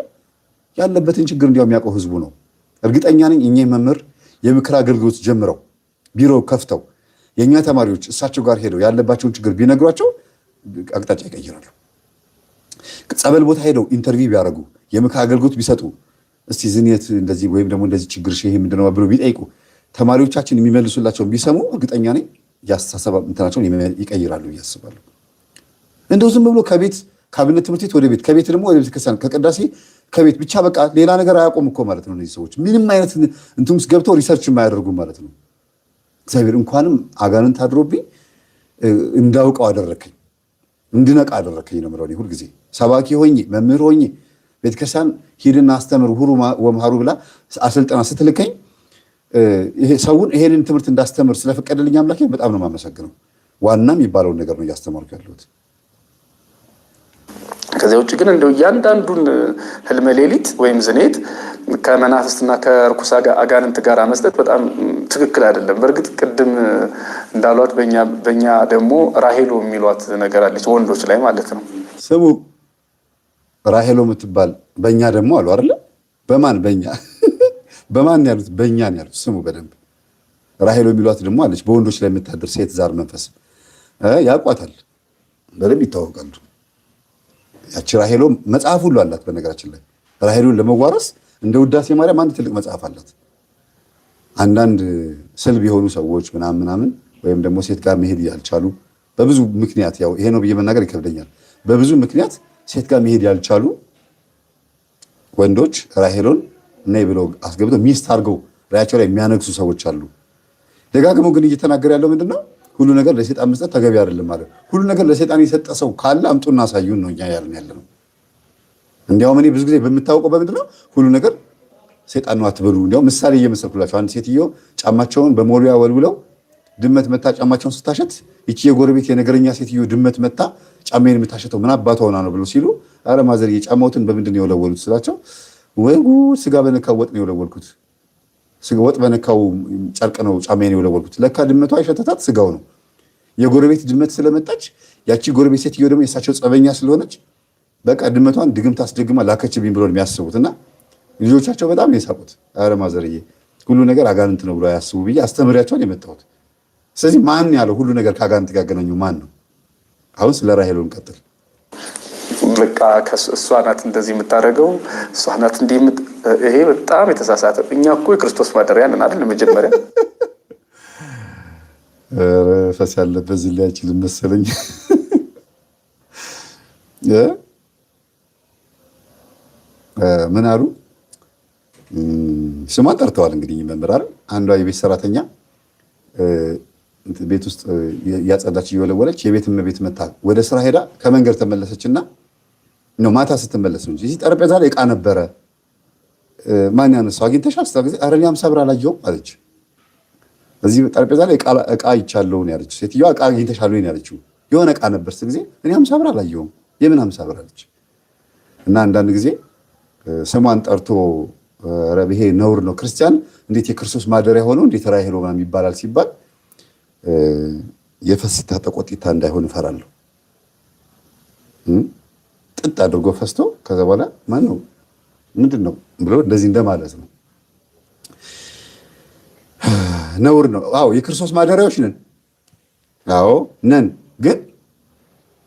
ያለበትን ችግር እንዲያው የሚያውቀው ህዝቡ ነው። እርግጠኛ ነኝ እኚህ መምህር የምክር አገልግሎት ጀምረው ቢሮ ከፍተው የእኛ ተማሪዎች እሳቸው ጋር ሄደው ያለባቸውን ችግር ቢነግሯቸው አቅጣጫ ይቀይራሉ። ጸበል ቦታ ሄደው ኢንተርቪው ቢያደርጉ የምክር አገልግሎት ቢሰጡ እስቲ ዝኔት እንደዚህ ወይም ደግሞ እንደዚህ ችግር ይሄ ምንድነው ብሎ ቢጠይቁ ተማሪዎቻችን የሚመልሱላቸውን ቢሰሙ እርግጠኛ ነኝ ያስተሳሰብ እንትናቸውን ይቀይራሉ እያስባለሁ። እንደው ዝም ብሎ ከቤት ከአብነት ትምህርት ቤት ወደ ቤት ከቤት ደግሞ ወደ ቤተክርስቲያን ከቅዳሴ ከቤት ብቻ በቃ ሌላ ነገር አያውቁም እኮ ማለት ነው። እነዚህ ሰዎች ምንም አይነት እንትን ውስጥ ገብተው ሪሰርች የማያደርጉም ማለት ነው። እግዚአብሔር እንኳንም አጋንንት አድሮብኝ እንዳውቀው አደረከኝ፣ እንድነቃ አደረከኝ ነው የምለው። ሁልጊዜ ሰባኪ ሆኜ መምህር ሆኜ ቤተክርስቲያን ሂድና አስተምር ሁሩ ወምሃሩ ብላ አሰልጠና ስትልከኝ ይሄ ሰውን ይሄንን ትምህርት እንዳስተምር ስለፈቀደልኝ አምላኬ በጣም ነው የማመሰግነው። ዋና የሚባለውን ነገር ነው እያስተማርኩ ያለሁት። ከዚያ ውጭ ግን እንደው እያንዳንዱን ህልመ ሌሊት ወይም ዝኔት ከመናፍስትና ከርኩስ አጋንንት ጋር መስጠት በጣም ትክክል አይደለም። በእርግጥ ቅድም እንዳሏት በእኛ ደግሞ ራሄሎ የሚሏት ነገር አለች፣ ወንዶች ላይ ማለት ነው። ስሙ ራሄሎ የምትባል በእኛ ደግሞ አሉ አይደለ? በማን በእኛ በማን ያሉት? በእኛ ያሉት። ስሙ በደንብ ራሄሎ የሚሏት ደግሞ አለች፣ በወንዶች ላይ የምታድር ሴት ዛር መንፈስ። ያውቋታል፣ በደንብ ይታወቃሉ። ያቺ ራሄሎ መጽሐፍ ሁሉ አላት። በነገራችን ላይ ራሄሎን ለመዋረስ እንደ ውዳሴ ማርያም አንድ ትልቅ መጽሐፍ አላት። አንዳንድ ስልብ የሆኑ ሰዎች ምናምን ወይም ደግሞ ሴት ጋር መሄድ ያልቻሉ በብዙ ምክንያት፣ ያው ይሄ ነው ብዬ መናገር ይከብደኛል። በብዙ ምክንያት ሴት ጋር መሄድ ያልቻሉ ወንዶች ራሄሎን ነይ ብለው አስገብተው ሚስት አድርገው ላያቸው ላይ የሚያነግሱ ሰዎች አሉ። ደጋግመው ግን እየተናገረ ያለው ምንድነው? ሁሉ ነገር ለሰይጣን መስጠት ተገቢ አይደለም ማለት። ሁሉ ነገር ለሰይጣን የሰጠ ሰው ካለ አምጡና አሳዩን ነው እኛ ያልን ያለ ነው። እንዲያውም እኔ ብዙ ጊዜ በምታውቀው በምንድነው ሁሉ ነገር ሰይጣን ነው አትበሉ። እንዲያውም ምሳሌ እየመሰልኩላቸው አንድ ሴትዮ ጫማቸውን በሞሪያ ወልውለው ድመት መታ ጫማቸውን ስታሸት ይቺ የጎረቤት የነገረኛ ሴትዮ ድመት መታ ጫማዬን የምታሸተው ምን አባቷ ሆና ነው ብሎ ሲሉ፣ አረ ማዘር የጫማውትን በምንድን ነው የወለወሉት ስላቸው፣ ወይ ጉድ ስጋ በነካው ወጥ ነው የወለወልኩት፣ ወጥ በነካው ጨርቅ ነው ጫማዬን የወለወልኩት። ለካ ድመቷ የሸተታት ስጋው ነው። የጎረቤት ድመት ስለመጣች ያቺ ጎረቤት ሴትዮ ደግሞ የእሳቸው ጸበኛ ስለሆነች በቃ ድመቷን ድግምት አስደግማ ላከችብኝ ብሎ የሚያስቡት እና ልጆቻቸው በጣም ነው የሳቁት። አረ ማዘርዬ ሁሉ ነገር አጋንንት ነው ብሎ አያስቡ ብዬ አስተምሪያቸውን የመጣሁት። ስለዚህ ማን ያለው ሁሉ ነገር ከአጋንንት ጋር ያገናኙ ማን ነው? አሁን ስለ ራሄሎ እንቀጥል። በቃ እሷ ናት እንደዚህ የምታደርገው፣ እሷ ናት እንዲህ ይሄ በጣም የተሳሳተ። እኛ እኮ የክርስቶስ ማደሪያ ነን አይደል? መጀመሪያ ፈስ ያለበት እዚህ ላይ አይችልም መሰለኝ። ምን አሉ? ስሟን ጠርተዋል እንግዲህ መምህር አይደል? አንዷ የቤት ሰራተኛ ቤት ውስጥ ያጸዳች እየወለወለች የቤት እመቤት መታ ወደ ስራ ሄዳ ከመንገድ ተመለሰችና ነው ማታ ስትመለስ ነው እንጂ እዚህ ጠረጴዛ ላይ ዕቃ ነበረ። ማን ያነሳው አግኝተሻል? ስታ ጊዜ ኧረ እኔ 50 ብር አላየሁም አለች። እዚህ ጠረጴዛ ላይ ዕቃ ይቻለው ነው ያለችው ሴትዮዋ። ዕቃ አግኝተሻል ነው ያለችው። የሆነ ዕቃ ነበር ስትል ጊዜ እኔ 50 ብር አላየሁም። የምን 50 ብር አለች። እና አንዳንድ ጊዜ ስሟን ጠርቶ ረብ ይሄ ነውር ነው፣ ክርስቲያን እንዴት የክርስቶስ ማደሪያ ሆኖ እንዴት ራይ ሄሎ ምናምን ይባላል ሲባል የፈስታ ተቆጢታ እንዳይሆን እፈራለሁ። ጥጥ አድርጎ ፈስቶ ከዛ በኋላ ማን ነው ምንድን ነው ብሎ እንደዚህ እንደማለት ነው። ነውር ነው። አዎ የክርስቶስ ማደሪያዎች ነን። አዎ ነን። ግን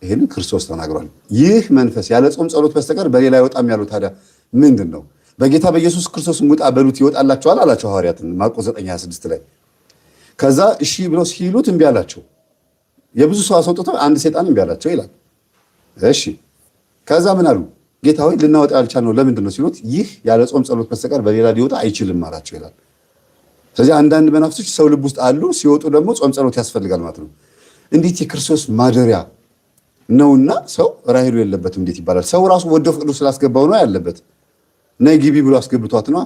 ይሄንን ክርስቶስ ተናግሯል። ይህ መንፈስ ያለ ጾም ጸሎት በስተቀር በሌላ አይወጣም ያለው ታዲያ ምንድን ነው? በጌታ በኢየሱስ ክርስቶስ ውጣ በሉት ይወጣላቸዋል አላቸው ሐዋርያትን ማርቆስ 9:26 ላይ። ከዛ እሺ ብለው ሲሉት እምቢ አላቸው። የብዙ ሰው አስወጥተው አንድ ሰይጣን እምቢ አላቸው ይላል። እሺ ከዛ ምን አሉ? ጌታ ሆይ ልናወጣ ያልቻልነው ለምንድን ነው ሲሉት ይህ ያለ ጾም ጸሎት በስተቀር በሌላ ሊወጣ አይችልም አላቸው ይላል። ስለዚህ አንዳንድ መናፍስቶች ሰው ልብ ውስጥ አሉ፣ ሲወጡ ደግሞ ጾም ጸሎት ያስፈልጋል ማለት ነው። እንዴት የክርስቶስ ማደሪያ ነውና ሰው ራሄሉ የለበትም እንዴት ይባላል? ሰው ራሱ ወዶ ፈቅዶ ስላስገባው ነው ያለበት። ነይ ግቢ ብሎ አስገብቷት ነው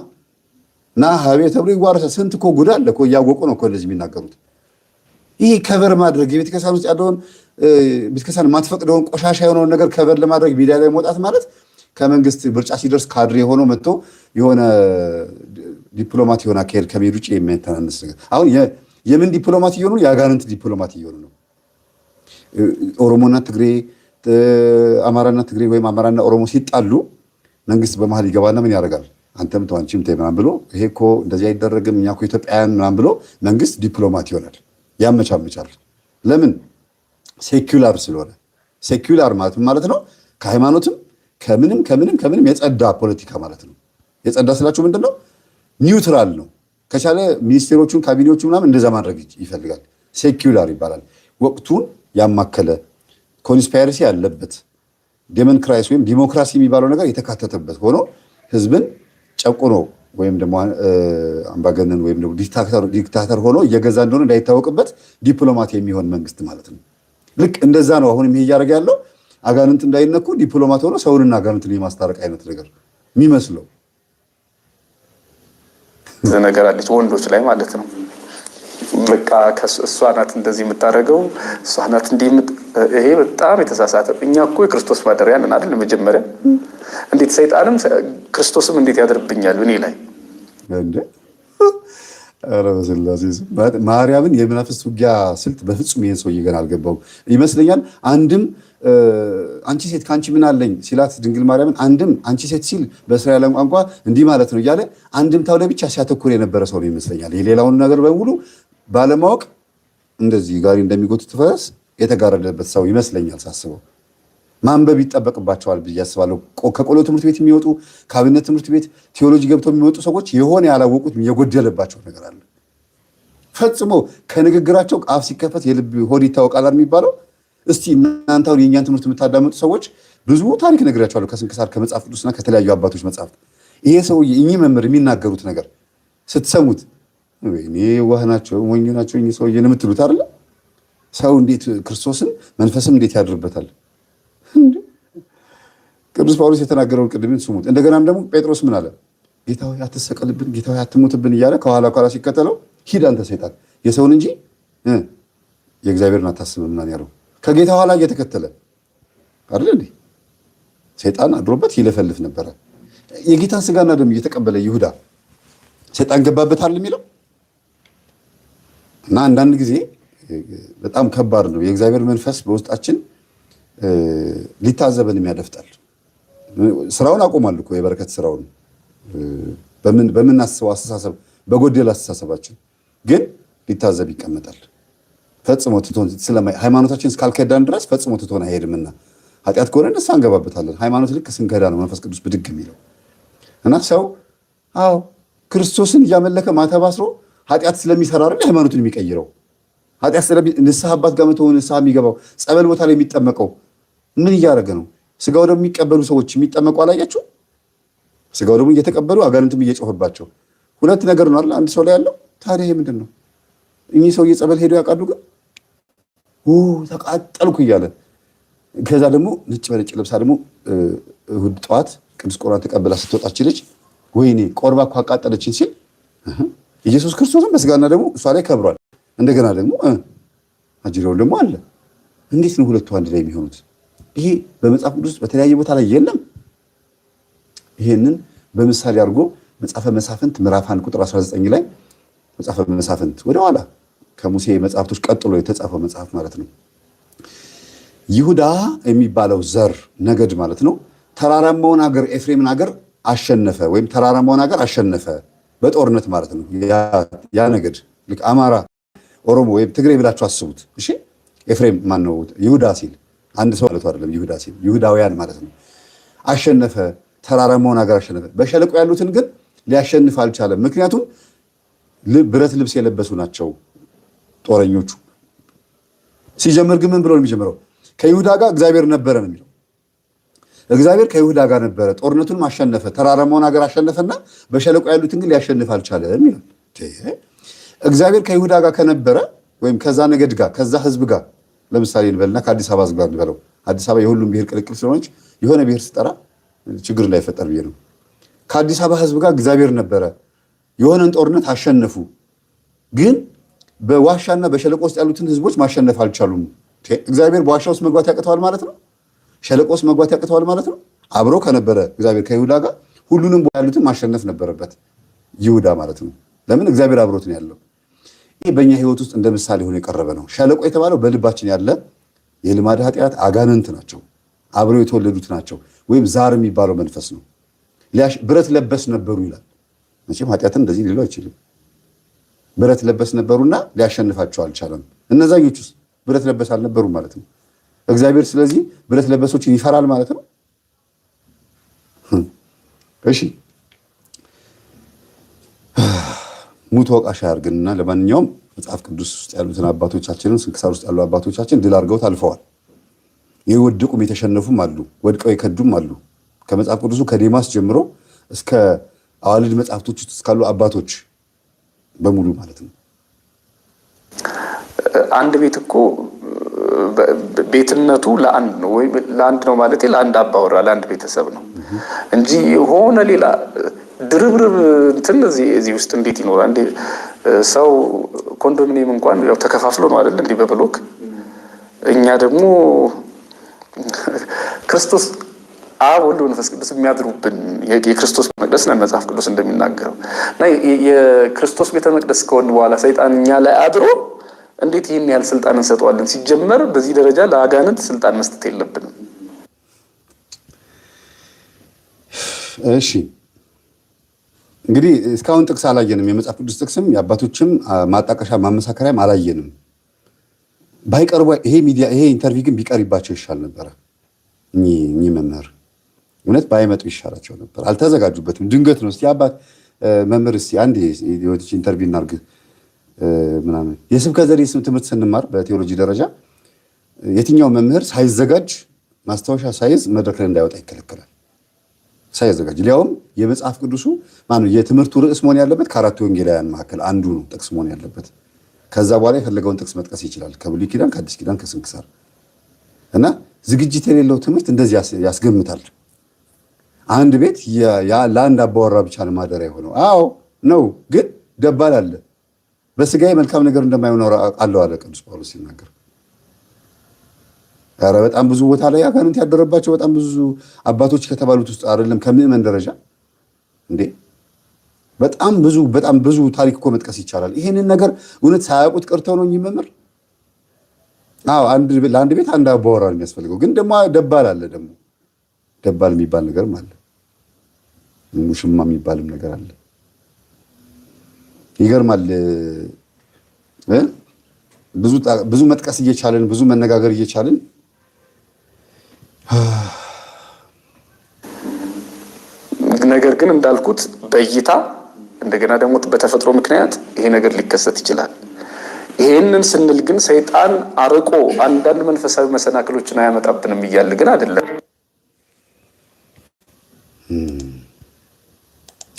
እና ሀቤ ተብሎ ይዋረሳል። ስንት እኮ ጉድ አለ እኮ እያወቁ ነው እኮ እንደዚህ የሚናገሩት። ይሄ ከበር ማድረግ የቤተክርስቲያን ውስጥ ያለውን ቤተክርስቲያን ማትፈቅደውን ቆሻሻ የሆነውን ነገር ከበር ለማድረግ ሚዲያ ላይ መውጣት ማለት ከመንግስት ምርጫ ሲደርስ ካድሬ ሆኖ መጥቶ የሆነ ዲፕሎማት የሆነ አካሄድ ከመሄድ ውጭ የሚያተናንስ ነገር። አሁን የምን ዲፕሎማት እየሆኑ የአጋንንት ዲፕሎማት እየሆኑ ነው። ኦሮሞና ትግሬ፣ አማራና ትግሬ ወይም አማራና ኦሮሞ ሲጣሉ መንግስት በመሀል ይገባና ምን ያደርጋል? አንተም ተው አንቺም ተይ ምናምን ብሎ ይሄ እኮ እንደዚህ አይደረግም እኛ እኮ ኢትዮጵያውያን ምናምን ብሎ መንግስት ዲፕሎማት ይሆናል፣ ያመቻመቻል። ለምን? ሴኩላር ስለሆነ። ሴኩላር ማለት ነው ከሃይማኖትም ከምንም የጸዳ ፖለቲካ ማለት ነው። የጸዳ ስላችሁ ምንድን ነው? ኒውትራል ነው። ከቻለ ሚኒስቴሮቹን ካቢኔዎቹን ምናምን እንደዛ ማድረግ ይፈልጋል። ሴኩላር ይባላል። ወቅቱን ያማከለ ኮንስፓይረሲ ያለበት ዴሞክራሲ ወይም ዲሞክራሲ የሚባለው ነገር የተካተተበት ሆኖ ህዝብን ጨቁኖ ወይም ደግሞ አምባገነን ወይም ደግሞ ዲክታተር ሆኖ እየገዛ እንደሆነ እንዳይታወቅበት ዲፕሎማት የሚሆን መንግስት ማለት ነው። ልክ እንደዛ ነው አሁን ይሄ እያደረገ ያለው። አጋንንት እንዳይነኩ ዲፕሎማት ሆኖ ሰውንና አጋንንትን የማስታረቅ አይነት ነገር የሚመስለው ነገር አለች ወንዶች ላይ ማለት ነው። በቃ እሷ ናት እንደዚህ የምታደርገው፣ እሷ ናት እንዲህ ይሄ በጣም የተሳሳተ። እኛ እኮ የክርስቶስ ማደሪያ ነን አይደል? መጀመሪያ እንዴት ሰይጣንም ክርስቶስም እንዴት ያድርብኛል እኔ ላይ እንዴ? ኧረ በስላሴ ማርያምን የመናፍስት ውጊያ ስልት በፍጹም ይሄን ሰውዬ ገና አልገባውም ይመስለኛል። አንድም አንቺ ሴት ከአንቺ ምን አለኝ ሲላት ድንግል ማርያምን፣ አንድም አንቺ ሴት ሲል በእስራኤላውያን ቋንቋ እንዲህ ማለት ነው እያለ አንድምታው ላይ ብቻ ሲያተኩር የነበረ ሰው ነው ይመስለኛል። የሌላውን ነገር በሙሉ ባለማወቅ እንደዚህ ጋሪ እንደሚጎትት ፈረስ የተጋረደበት ሰው ይመስለኛል ሳስበው። ማንበብ ይጠበቅባቸዋል ብዬ አስባለሁ። ከቆሎ ትምህርት ቤት የሚወጡ ከአብነት ትምህርት ቤት ቴዎሎጂ ገብተው የሚወጡ ሰዎች የሆነ ያላወቁት የጎደለባቸው ነገር አለ። ፈጽሞ ከንግግራቸው አፍ ሲከፈት የልብ ሆድ ይታወቃል የሚባለው። እስቲ እናንተ አሁን የእኛን ትምህርት የምታዳምጡ ሰዎች ብዙ ታሪክ ነግራቸዋለሁ ከስንክሳር ከመጽሐፍ ቅዱስና ከተለያዩ አባቶች መጽሐፍት። ይሄ ሰውዬ እኚህ መምህር የሚናገሩት ነገር ስትሰሙት እኔ ዋህ ናቸው ሞኝ ናቸው እኚህ ሰውዬ ነው የምትሉት አይደለ? ሰው እንዴት ክርስቶስን መንፈስም እንዴት ያድርበታል? ቅዱስ ጳውሎስ የተናገረውን ቅድምን ስሙት። እንደገናም ደግሞ ጴጥሮስ ምን አለ? ጌታ ሆይ አትሰቀልብን፣ ጌታ ሆይ አትሙትብን እያለ ከኋላ ሲከተለው ሂድ አንተ ሰይጣን የሰውን እንጂ የእግዚአብሔርን አታስብም ምናምን ያለው ከጌታ ኋላ እየተከተለ አይደል እንዴ? ሰይጣን አድሮበት ይለፈልፍ ነበረ። የጌታን ስጋና ደም እየተቀበለ ይሁዳ ሰይጣን ገባበታል የሚለው እና አንዳንድ ጊዜ በጣም ከባድ ነው። የእግዚአብሔር መንፈስ በውስጣችን ሊታዘበንም ያደፍጣል። ስራውን አቆማል እኮ የበረከት ስራውን በምናስበው አስተሳሰብ በጎደል አስተሳሰባችን ግን ሊታዘብ ይቀመጣል። ፈጽሞ ትቶን ሃይማኖታችን እስካልከዳን ድረስ ፈጽሞ ትቶን አይሄድምና ኃጢአት ከሆነ ንስሐ እንገባበታለን። ሃይማኖት ልክ ስንከዳ ነው መንፈስ ቅዱስ ብድግ የሚለው እና ሰው ክርስቶስን እያመለከ ማተብ አስሮ ኃጢአት ስለሚሰራ አይደል ሃይማኖቱን የሚቀይረው። ኃጢአት ንስሐ አባት ጋር መተው ንስሐ የሚገባው ጸበል ቦታ ላይ የሚጠመቀው ምን እያደረገ ነው? ስጋው ደግሞ የሚቀበሉ ሰዎች የሚጠመቁ አላያችሁ? ስጋው ደግሞ እየተቀበሉ አጋንንትም እየጮህባቸው ሁለት ነገር ነው አይደል አንድ ሰው ላይ ያለው። ታዲያ ይሄ ምንድን ነው? እኚህ ሰው ጸበል ሄደው ያውቃሉ? ግን ተቃጠልኩ እያለ ከዛ ደግሞ ነጭ በነጭ ለብሳ ደግሞ እሑድ ጠዋት ቅዱስ ቁርባን ተቀብላ ስትወጣች ልጅ ወይኔ ቆርባ እኮ አቃጠለችን ሲል ኢየሱስ ክርስቶስን በስጋና ደግሞ እሷ ላይ ከብሯል። እንደገና ደግሞ አጅሬውን ደግሞ አለ። እንዴት ነው ሁለቱ አንድ ላይ የሚሆኑት? ይሄ በመጽሐፍ ቅዱስ በተለያየ ቦታ ላይ የለም። ይሄንን በምሳሌ አድርጎ መጽሐፈ መሳፍንት ምዕራፍ 1 ቁጥር 19 ላይ መጽሐፈ መሳፍንት ወደኋላ ከሙሴ መጽሐፍቶች ቀጥሎ የተጻፈው መጽሐፍ ማለት ነው። ይሁዳ የሚባለው ዘር ነገድ ማለት ነው ተራራማውን ሀገር ኤፍሬምን ሀገር አሸነፈ፣ ወይም ተራራማውን ሀገር አሸነፈ በጦርነት ማለት ነው። ያ ነገድ ልክ አማራ፣ ኦሮሞ ወይም ትግሬ ብላችሁ አስቡት። እሺ ኤፍሬም ማን ነው? ይሁዳ ሲል አንድ ሰው ማለት አይደለም። ይሁዳ ሲል ይሁዳውያን ማለት ነው። አሸነፈ፣ ተራራማውን ሀገር አሸነፈ። በሸለቆ ያሉትን ግን ሊያሸንፍ አልቻለም። ምክንያቱም ብረት ልብስ የለበሱ ናቸው ጦረኞቹ። ሲጀምር ግን ምን ብሎ ነው የሚጀምረው? ከይሁዳ ጋር እግዚአብሔር ነበረ ነው የሚለው። እግዚአብሔር ከይሁዳ ጋር ነበረ፣ ጦርነቱን አሸነፈ፣ ተራራማውን ሀገር አሸነፈና በሸለቆ ያሉትን ግን ሊያሸንፍ አልቻለም ይላል። እግዚአብሔር ከይሁዳ ጋር ከነበረ ወይም ከዛ ነገድ ጋር ከዛ ህዝብ ጋር ለምሳሌ እንበልና ከአዲስ አበባ ህዝብ ጋር እንበለው። አዲስ አበባ የሁሉም ብሔር ቅልቅል ስለሆነች የሆነ ብሔር ስጠራ ችግር እንዳይፈጠር ብዬ ነው። ከአዲስ አበባ ህዝብ ጋር እግዚአብሔር ነበረ፣ የሆነን ጦርነት አሸነፉ። ግን በዋሻና በሸለቆ ውስጥ ያሉትን ህዝቦች ማሸነፍ አልቻሉም። እግዚአብሔር በዋሻ ውስጥ መግባት ያቅተዋል ማለት ነው? ሸለቆ ውስጥ መግባት ያቅተዋል ማለት ነው? አብሮ ከነበረ እግዚአብሔር ከይሁዳ ጋር ሁሉንም ያሉትን ማሸነፍ ነበረበት ይሁዳ ማለት ነው። ለምን? እግዚአብሔር አብሮት ነው ያለው። ይህ በእኛ ህይወት ውስጥ እንደ ምሳሌ ሆኖ የቀረበ ነው። ሸለቆ የተባለው በልባችን ያለ የልማድ ኃጢአት አጋንንት ናቸው፣ አብረው የተወለዱት ናቸው። ወይም ዛር የሚባለው መንፈስ ነው። ብረት ለበስ ነበሩ ይላል። መቼም ኃጢአትን እንደዚህ ሊለው አይችልም። ብረት ለበስ ነበሩና ሊያሸንፋቸው አልቻለም። እነዛኞቹስ ብረት ለበስ አልነበሩም ማለት ነው። እግዚአብሔር ስለዚህ ብረት ለበሶችን ይፈራል ማለት ነው። እሺ ሙት ወቃሽ ያርግንና ለማንኛውም መጽሐፍ ቅዱስ ውስጥ ያሉትን አባቶቻችንን ስንክሳር ውስጥ ያሉ አባቶቻችን ድል አድርገው ታልፈዋል። የወደቁም የተሸነፉም አሉ፣ ወድቀው የከዱም አሉ። ከመጽሐፍ ቅዱሱ ከዴማስ ጀምሮ እስከ አዋልድ መጽሐፍቶች ውስጥ እስካሉ አባቶች በሙሉ ማለት ነው። አንድ ቤት እኮ ቤትነቱ ለአንድ ነው ወይ ለአንድ ነው ማለት ለአንድ አባወራ ለአንድ ቤተሰብ ነው እንጂ የሆነ ሌላ ድርብርብ እንትን እዚህ ውስጥ እንዴት ይኖራል? እንዴ ሰው ኮንዶሚኒየም እንኳን ያው ተከፋፍሎ ነው አይደል? እንዴ በብሎክ እኛ ደግሞ ክርስቶስ አብ ወልድ መንፈስ ቅዱስ የሚያድሩብን የክርስቶስ መቅደስ ነን መጽሐፍ ቅዱስ እንደሚናገረው እና የክርስቶስ ቤተ መቅደስ ከሆነ በኋላ ሰይጣን እኛ ላይ አድሮ እንዴት ይህን ያህል ስልጣን እንሰጠዋለን? ሲጀመር በዚህ ደረጃ ለአጋንንት ስልጣን መስጠት የለብንም። እሺ እንግዲህ እስካሁን ጥቅስ አላየንም። የመጽሐፍ ቅዱስ ጥቅስም የአባቶችም ማጣቀሻ ማመሳከሪያም አላየንም። ባይቀርቡ ይሄ ኢንተርቪው ግን ቢቀርባቸው ይሻል ነበረ። እኚህ መምህር እውነት ባይመጡ ይሻላቸው ነበር። አልተዘጋጁበትም። ድንገት ነው። እስቲ አባት መምህር እስቲ አንድ የወጥች ኢንተርቪው እናርግ ምናምን የስብከተ ዘዴ ትምህርት ስንማር በቴዎሎጂ ደረጃ የትኛው መምህር ሳይዘጋጅ ማስታወሻ ሳይዝ መድረክ ላይ እንዳይወጣ ይከለከላል። ሳይዘጋጅ ሊያውም የመጽሐፍ ቅዱሱ ማነው የትምህርቱ ርዕስ መሆን ያለበት ከአራቱ ወንጌላውያን መካከል አንዱ ነው ጥቅስ መሆን ያለበት። ከዛ በኋላ የፈለገውን ጥቅስ መጥቀስ ይችላል፣ ከብሉይ ኪዳን፣ ከአዲስ ኪዳን፣ ከስንክሳር እና ዝግጅት የሌለው ትምህርት እንደዚህ ያስገምታል። አንድ ቤት ለአንድ አባወራ ብቻ ነው ማደሪያ የሆነው። አዎ ነው፣ ግን ደባል አለ። በስጋዬ መልካም ነገር እንደማይሆን አለው አለ ቅዱስ ጳውሎስ ሲናገር። ኧረ በጣም ብዙ ቦታ ላይ አጋንንት ያደረባቸው በጣም ብዙ አባቶች ከተባሉት ውስጥ አይደለም ከምዕመን ደረጃ እንዴ በጣም ብዙ ታሪክ እኮ መጥቀስ ይቻላል። ይሄንን ነገር እውነት ሳያውቁት ቀርተው ነው የሚመምር። አዎ ለአንድ ቤት አንድ አባወራ ነው የሚያስፈልገው። ግን ደግሞ ደባል አለ። ደግሞ ደባል የሚባል ነገርም አለ። ሙሽማ የሚባልም ነገር አለ። ይገርማል። ብዙ መጥቀስ እየቻልን ብዙ መነጋገር እየቻልን ነገር ግን እንዳልኩት በእይታ እንደገና ደግሞ በተፈጥሮ ምክንያት ይሄ ነገር ሊከሰት ይችላል። ይሄንን ስንል ግን ሰይጣን አርቆ አንዳንድ መንፈሳዊ መሰናክሎችን አያመጣብንም እያለ ግን አይደለም።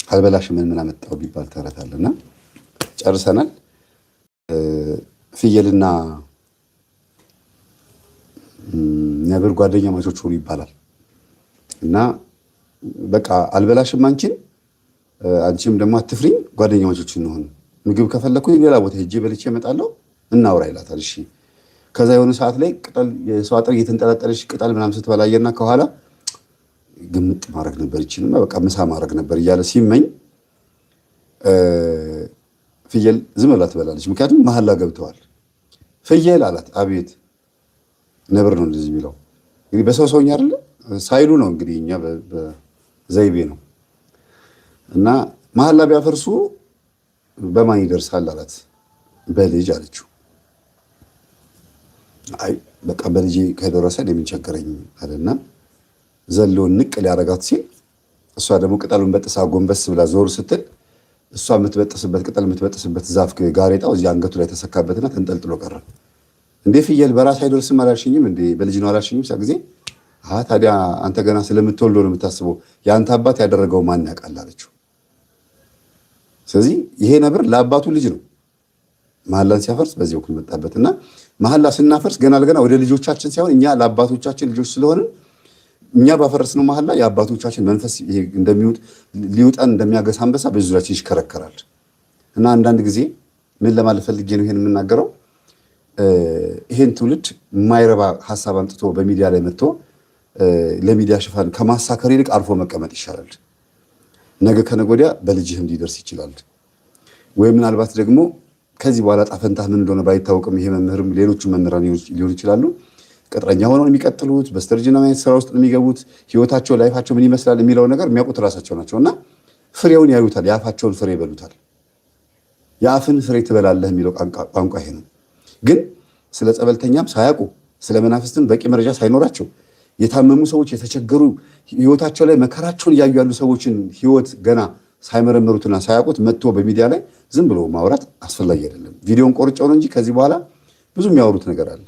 አልበላሽም ምን አመጣው ቢባል ተረት አለና ጨርሰናል። ፍየልና ነብር ጓደኛ ማቾች ሆኑ ይባላል እና በቃ አልበላሽም አንቺም ደግሞ አትፍሪኝ፣ ጓደኛ ማቾች እንሆን፣ ምግብ ከፈለኩኝ ሌላ ቦታ ሄጄ በልቼ እመጣለሁ፣ እናውራ ይላታል። እሺ። ከዛ የሆነ ሰዓት ላይ ቅጠል የሰው አጥር እየተንጠለጠለች ቅጠል ምናምን ስትበላየና ከኋላ ግምጥ ማድረግ ነበር ይችላል በቃ ምሳ ማድረግ ነበር እያለ ሲመኝ ፍየል ዝም ብላ ትበላለች። ምክንያቱም መሐላ ገብተዋል። ፍየል አላት። አቤት። ነብር ነው እንደዚህ የሚለው እንግዲህ በሰውኛ አይደለ ሳይሉ ነው እንግዲህ እኛ በዘይቤ ነው። እና መሐላ ቢያፈርሱ በማን ይደርሳል አላት። በልጅ አለችው። አይ በቃ በልጅ ከደረሰ ለምን ቸገረኝ አለና ዘሎ ንቅ ሊያረጋት ሲል እሷ ደግሞ ቅጠሉን በጥሳ ጎንበስ ብላ ዞር ስትል እሷ የምትበጥስበት ቅጠል የምትበጥስበት ዛፍ ጋሬጣው እዚህ አንገቱ ላይ ተሰካበትና ተንጠልጥሎ ቀረ። እንዴ ፍየል በራስ አይደርስም አላልሽኝም እንዴ በልጅ ነው አላልሽኝም? ጊዜ ታዲያ አንተ ገና ስለምትወልደው ነው የምታስበው፣ የአንተ አባት ያደረገው ማን ያውቃል አለችው። ስለዚህ ይሄ ነብር ለአባቱ ልጅ ነው መሐላን ሲያፈርስ በዚህ በኩል መጣበትና መሐላ ስናፈርስ ገና ለገና ወደ ልጆቻችን ሳይሆን እኛ ለአባቶቻችን ልጆች ስለሆነ እኛ ባፈረስነው መሐላ የአባቶቻችን መንፈስ ሊውጣን እንደሚያገሳ አንበሳ በዙሪያችን ይሽከረከራል። እና አንዳንድ ጊዜ ምን ለማለት ፈልጌ ነው ይሄን የምናገረው፣ ይሄን ትውልድ የማይረባ ሀሳብ አምጥቶ በሚዲያ ላይ መጥቶ ለሚዲያ ሽፋን ከማሳከር ይልቅ አርፎ መቀመጥ ይሻላል። ነገ ከነገ ወዲያ በልጅህም ሊደርስ ይችላል። ወይ ምናልባት ደግሞ ከዚህ በኋላ ጣፈንታ ምን እንደሆነ ባይታወቅም ይሄ መምህርም ሌሎቹ መምህራን ሊሆኑ ይችላሉ። ቅጥረኛ ሆነው የሚቀጥሉት በስተርጅና ማየት ስራ ውስጥ የሚገቡት ህይወታቸው ላይፋቸው ምን ይመስላል የሚለው ነገር የሚያውቁት ራሳቸው ናቸውና ፍሬውን ያዩታል፣ የአፋቸውን ፍሬ ይበሉታል። የአፍን ፍሬ ትበላለህ የሚለው ቋንቋ ይሄ ነው። ግን ስለ ጸበልተኛም ሳያውቁ ስለ መናፍስትም በቂ መረጃ ሳይኖራቸው የታመሙ ሰዎች የተቸገሩ ህይወታቸው ላይ መከራቸውን እያዩ ያሉ ሰዎችን ህይወት ገና ሳይመረምሩትና ሳያውቁት መጥቶ በሚዲያ ላይ ዝም ብሎ ማውራት አስፈላጊ አይደለም። ቪዲዮን ቆርጬው ነው እንጂ ከዚህ በኋላ ብዙ የሚያወሩት ነገር አለ።